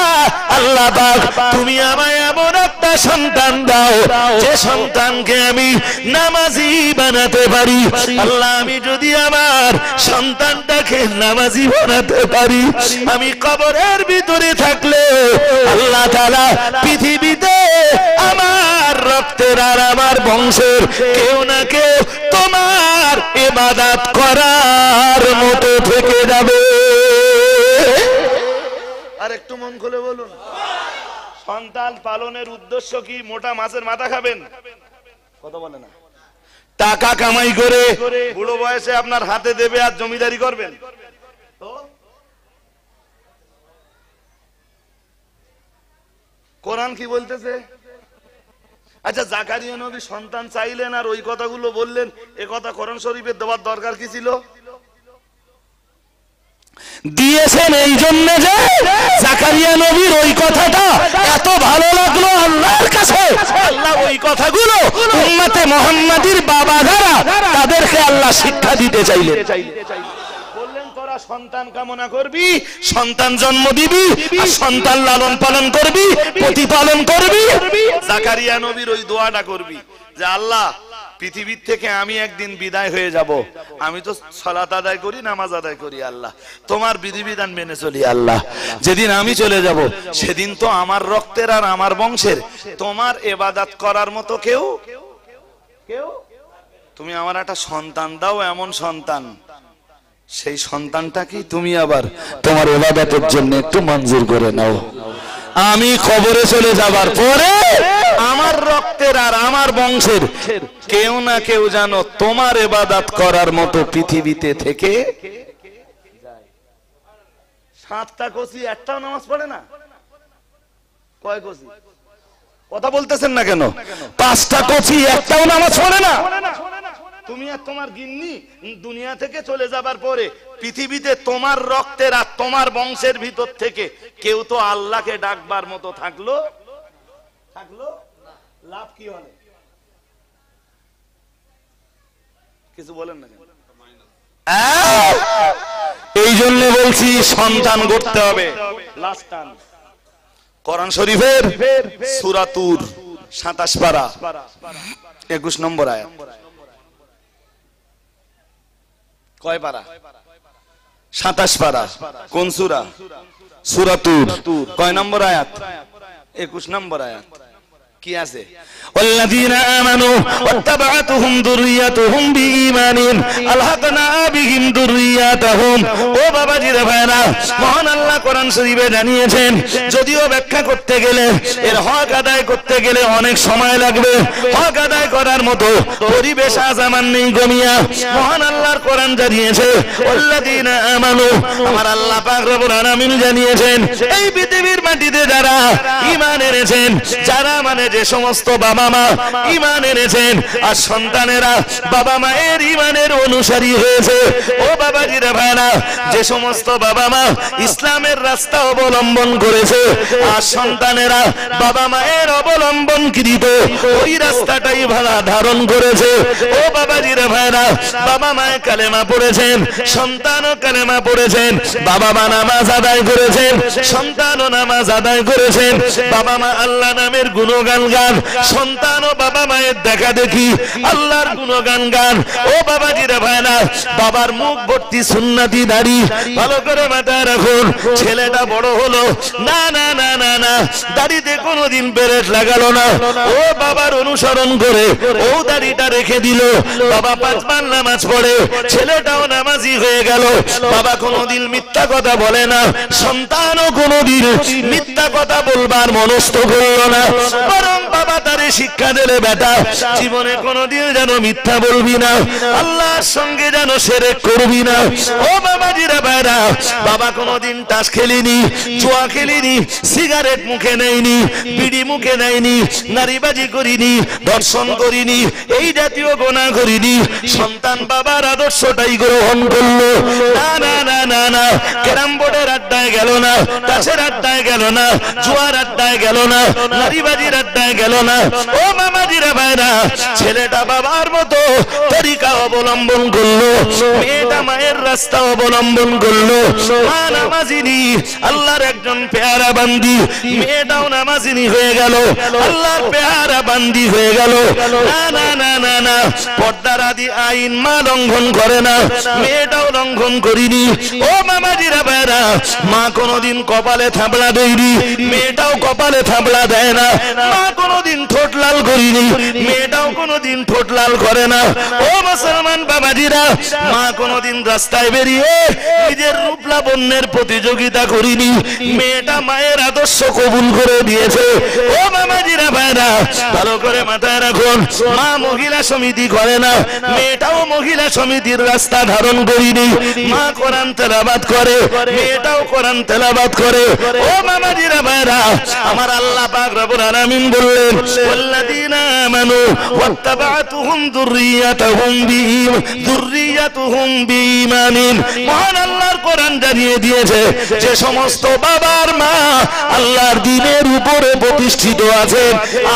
আল্লাহ পাক, তুমি আমায় এমন একটা সন্তান দাও যে সন্তানকে আমি নামাজি বানাতে পারি। আল্লাহ, আমি যদি আমার সন্তানটাকে নামাজি বানাতে পারি, আমি কবরের ভিতরে থাকলে আল্লাহ তাআলা পৃথিবীতে আমার রক্তের আর আমার বংশের কেউ না কেউ তোমার ইবাদত করার মতো থেকে যাবে। আর একটু মন খুলে বলুন, সন্তান পালনের উদ্দেশ্য কি? মোটা মাছের মাথা খাবেন? কথা বলে না। টাকা কামাই করে বুড়ো বয়সে আপনার হাতে দেবে আর জমিদারি করবেন? তো কোরআন কি বলতেছে? আচ্ছা, জাকারিয়া নবী সন্তান চাইলেন আর ওই কথাগুলো বললেন, এ কথা কোরআন শরীফে দেওয়ার দরকার কি ছিল? দিয়েছেন এই জন্য যে জাকারিয়া নবীর ওই কথাটা এত ভালো লাগলো আল্লাহর কাছে, আল্লাহ ওই কথাগুলো উম্মতে মুহাম্মাদীর বাবা যারা তাদেরকে আল্লাহ শিক্ষা দিতে চাইলেন। বললেন, তোরা সন্তান কামনা করবি, সন্তান জন্ম দিবি, আর সন্তান লালন পালন করবি, প্রতিপালন করবি। জাকারিয়া নবীর ওই দোয়াটা করবি যে আল্লাহ, পৃথিবীর থেকে আমি একদিন বিদায় হয়ে যাব, আমি তো সালাত আদায় করি, নামাজ আদায় করি, আল্লাহ তোমার বিধিবিধান মেনে চলি। আল্লাহ, যেদিন আমি চলে যাব সেদিন তো আমার রক্তের আর আমার বংশের তোমার ইবাদত করার মতো কেউ তুমি আমার একটা সন্তান দাও, এমন সন্তান, সেই সন্তানটা কি তুমি আবার তোমার ইবাদতের জন্য একটু মঞ্জুর করে নাও। আমি কবরে চলে যাবার পরে আমার রক্তের আর আমার বংশের কেউ না কেউ জানো তোমার ইবাদত করার মতো পৃথিবীতে থেকে। 7টা কচি একটাও নামাজ পড়ে না? কয় কচি? কথা বলতেছেন না কেন? 5টা কচি একটাও নামাজ পড়ে না। তুমি আর তোমার গিন্নি দুনিয়া থেকে চলে যাবার পরে পৃথিবীতে তোমার রক্তের আর তোমার বংশের ভিতর থেকে কেউ তো আল্লাহকে ডাকবার মতো থাকলো? লাভ কি হলো? কিছু বলেন না? এই জন্য বলছি সন্তান করতে হবে। লাস্ট টান কোরআন শরীফের সূরা তুর 27 পারা 21 নম্বর আয়াত। কয় পারা? 27 পারা। কোন সূরা? সূরা তুর। কয় নম্বর আয়াত? 21 নম্বর আয়াত। কি আছে? والذين آمنوا واتبعتهم ذريتهم بإيمان ألحقنا بهم ذريتهم। ও বাবাজি রে ভাইরা, মহান আল্লাহ কোরআন শরীফে জানিয়েছেন, যদিও ব্যাখ্যা করতে গেলে এর হক আদায় করতে গেলে অনেক সময় লাগবে, হক আদায় করার মতো পরিবেশ আজ আমার নেই গমিয়া। মহান আল্লাহর কোরআন জানিয়েছে والذين آمنوا, আমার আল্লাহ পাক রব্বুল আলামিন জানিয়েছেন, এই পৃথিবীর মাটিতে যারা ঈমান এনেছেন, যারা মানে যে সমস্ত বাবা মা ঈমান এনেছেন আর সন্তানেরা বাবা মায়ের ঈমানের অনুসারী হয়েছে, ও বাবাজিরা ভাইরা, যে সমস্ত বাবা মা ইসলামের রাস্তা অবলম্বন করেছে আর সন্তানেরা বাবা মায়ের অবলম্বনকৃত ওই রাস্তাটাই ভালো মালা ধারণ করেছে। ও বাবাজিরা ভাইরা, বাবা মায়ে কালেমা পড়েছেন, সন্তানও কালেমা পড়েছেন, বাবা মা নামাজ আদায় করেছেন, সন্তানও নামাজ আদায় করেছেন, বাবা মা আল্লাহ নামের গুণগান গান, সন্তানও বাবা মায়ের দেখা দেখি আল্লাহর গুণগান গান। ও বাবাজিরা ভাইরা, বাবার মুখ ভর্তি সুন্নতি দাড়ি, ভালো করে মাথায় রাখুন। ছেলেটা বড় হলো, না না না না না, দাড়িতে কোনোদিন পেরেক লাগালো না। ও বাবার অনুসরণ করে ও দাড়িটা রেখে দিল। বাবা 5 বার নামাজ পড়ে, ছেলেটাও নামাজি হয়ে গেল। বাবা কোনোদিন মিথ্যা কথা বলে না, সন্তানও কোনোদিন মিথ্যা কথা বলবার মনস্থ করল না, বরং বাবা তারে শিক্ষা দিলে, বেটা জীবনে কোনোদিন যেন মিথ্যা বলবি না, আল্লাহর সঙ্গে যেন শিরক করবি না। ও বাবাজিরা ভাইরা, বাবা কোনোদিন তাস খেলিনি, জুয়া খেলিনি, সিগারেট মুখে নেয়নি, বিড়ি মুখে নেয়নি, নারীবাজি করিনি, ধর্ষণ করিনি, এই জাতীয় গুনাহ করিনি। সন্তান বাবার আদর্শটাই গ্রহণ করলো। না না না না না, ক্যারাম বোর্ডের আড্ডায় গেল না, তাসের আড্ডায় গেল না, জুয়ার আড্ডায় গেল না, নারীবাজির আড্ডায় গেল না। ও মামাজিরা ভাইরা, ছেলেটা বাবার মতো তরিকা অবলম্বন করলো, মেয়েটা মায়ের রাস্তা অবলম্বন করলো। মা নামাজিনী, আল্লাহর একজন পেয়ারা বান্দি, মেয়েটাও নামাজিনী হয়ে গেল, আল্লাহর পেয়ারা বান্দি হয়ে গেল। না না না না না, পর্দার আদি আইন মা লঙ্ঘন করে না, মেয়েটাও লঙ্ঘন করিনি। ও মামাজিরা ভাইরা, মা কোনোদিন কপালে থাবড়া দেয়নি, মেয়েটাও কপালে থাবড়া দেয় না। মা কোনোদিন ঠোঁট লাল করিনি, মেয়েটাও কোনোদিন ঠোঁট লাল করে না। ও মুসলমান বাবাজিরা, মা কোনোদিন রাস্তায় বেরিয়ে নিজের রূপ লাবণ্যের প্রতিযোগিতা করিনি, মেয়েটা মায়ের আদর্শ কবুল করে দিয়েছে। ও মামাজিরা ভাইরা, ভালো করে মাথায় রাখুন, মা মহিলা সমিতি করে না, মেয়েটাও মহিলা সমিতির রাস্তা ধারণ করিনি। মা কোরআন তেলাওয়াত করে, মেয়েটাও কোরআন তেলাওয়াত করে। ও মামাজিরা ভাইরা, আমার আল্লাহ পাক রব্বুল আলামিন বললেন, ওয়াল্লাযীনা আমানু ওয়াত্তাবা'তুহুম যুররিয়াতুহুম বিঈমানিন। মহান আল্লাহর কোরআন জানিয়ে দিয়েছে যে সমস্ত বাবার মা আল্লাহর দ্বীনের উপরে প্রতিষ্ঠিত আছেন,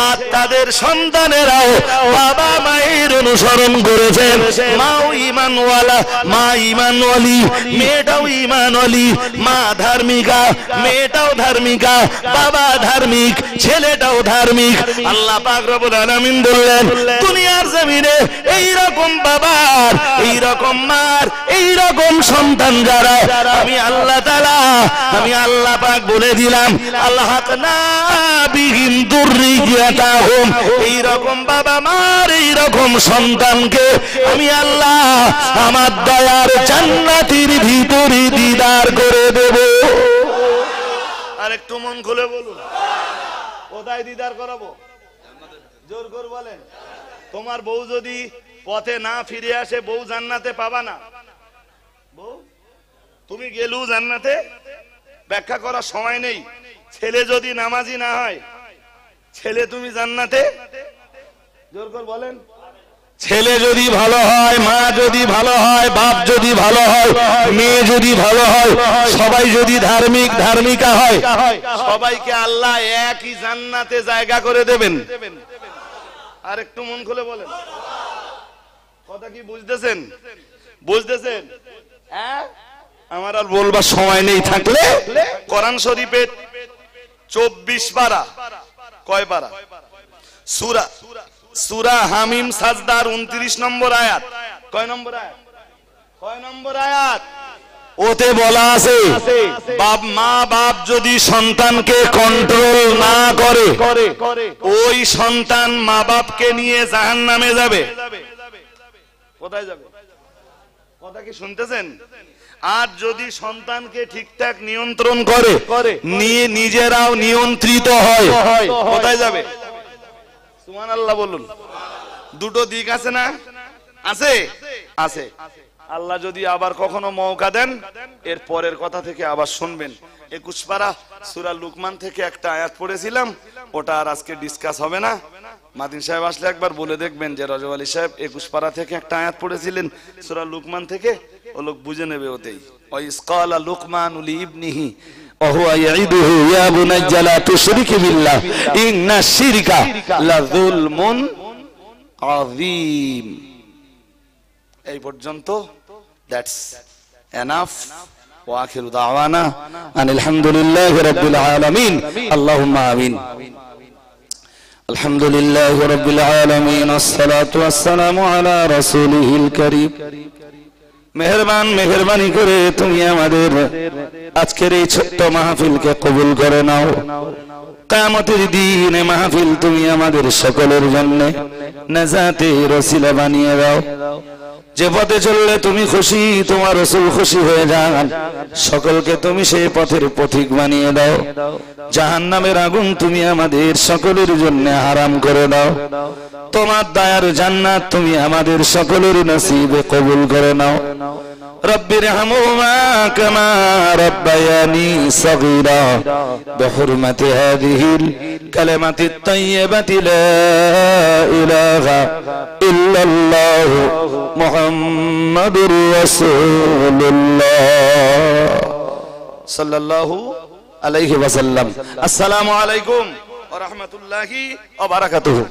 আর তাদের সন্তানেরাও বাবা মায়ের অনুসরণ করেছেন। মাও ঈমানওয়ালা, মা ঈমানওয়ালি, মেয়েটাও ঈমানওয়ালি, মা ধার্মিকা, মেয়েটাও ধার্মিকা, বাবা ধার্মিক, ছেলেটাও ধার্মিক। আল্লাহ পাক রব্বুল আলামিন বললেন, দুনিয়ার জমিনে এই রকম বাবার, এই রকম মার, এই রকম সন্তান যারা, আমি আল্লাহ তাআলা, আমি আল্লাহ পাক বলে দিলাম, আল্লাহনা বিহিম যুররিয়াতাহুম, এই রকম বাবা মার, এই রকম সন্তানকে আমি আল্লাহ আমার দয়ার জান্নাতের ভিতরে দিদার করে দেব। আর একটু মন খুলে বলুন, কোথায় দিদার করাবো? জোর করে বলেন। তোমার বউ যদি পথে না ফিরে আসে, বউ জান্নাতে পাবা না। বউ তুমি গেলেও জান্নাতে, ব্যাখ্যা করার সময় নেই। ছেলে যদি নামাজি না হয়, ছেলে তুমি জান্নাতে। জোর করে বলেন। ছেলে যদি ভালো হয়, মা যদি ভালো হয়, বাপ যদি ভালো হয়, মেয়ে যদি ভালো হয়, সবাই যদি ধার্মিক ধার্মিকা হয়, সবাইকে আল্লাহ একই জান্নাতে জায়গা করে দেবেন। আর একটু মন খুলে বলেন, কথা কি বুঝতেছেন? বুঝতেছেন? হ্যাঁ, আমার আর বলবার সময় নেই। থাকলে কোরআন শরীফের 24 পারা, কয় পারা? সূরা হামিম সাজদার 29 নম্বর আয়াত। কয় নম্বর আয়াত? কয় নম্বর আয়াত? ওতে বলা আছে, মা বাপ যদি সন্তানকে কন্ট্রোল না করে, ওই সন্তান মা বাপকে নিয়ে জাহান্নামে যাবে। কোথায় যাবে? কথা কি শুনতেছেন? আর যদি সন্তানকে ঠিকঠাক নিয়ন্ত্রণ করে, নিয়ে নিজেরাও নিয়ন্ত্রিত হয়, কোথায় যাবে? সুবহানাল্লাহ বলুন। দুটো দিক আছে না? আছে, আছে। আল্লাহ যদি আবার কখনো মৌকা দেন, এর পরের কথা থেকে আবার শুনবেন। 21 পারা সূরা লুকমান থেকে একটা আয়াত পড়েছিলাম, ওটা আর আজকে ডিসকাস হবে না। মাদিন সাহেব আসলে একবার বলে দেখবেন যে রজব আলী সাহেব 21 পারা থেকে একটা আয়াত পড়েছিলেন সূরা লুকমান থেকে, ও লোক বুঝে নেবে ওতেই। ওয়াইস ক্বালা লুকমানু লিইবনিহি ওয়া ইয়াইদুহু ইয়া বুনাইয়া লা তুশরিক বিল্লাহ ইন্নাশ শিরকা লাযুলমুন আযীম। এই পর্যন্ত, দ্যাটস এনাফ। ওয়া আখিরু দাওয়ানা আনিল হামদুলিল্লাহি রাব্বিল আলামিন। আল্লাহুম্মা আমিন। আলহামদুলিল্লাহি রাব্বিল আলামিন, আসসালাতু ওয়াসসালামু আলা রাসূলিহিল কারীম। মেহেরবানি করে তুমি আমাদের আজকের এই ছোট্ট মাহফিলকে কবুল করে নাও। কিয়ামতের দিনে মাহফিল তুমি আমাদের সকলের জন্য নাজাতের ওসিলা বানিয়ে দাও। যে পথে চললে তুমি খুশি, তোমার রাসূল খুশি হয়ে যান, সকলকে তুমি সেই পথের পথিক বানিয়ে দাও। জাহান্নামের আগুন তুমি আমাদের সকলের জন্য হারাম করে দাও। তোমার দয়ার জান্নাত তুমি আমাদের সকলের নসিবে কবুল করে নাও। রব্বির হামহুমা কামা রাব্বায়ানি সগীরা বিহুরমাতি হাযিহিল কালিমাতিত তাইয়্যিবাতি লা ইলাহা ইল্লাল্লাহু মুহাম্মাদুর রাসূলুল্লাহ সাল্লাল্লাহু আলাইহি ওয়াসাল্লাম। আসসালামু আলাইকুম ওয়া রাহমাতুল্লাহি ওয়া বারাকাতুহু।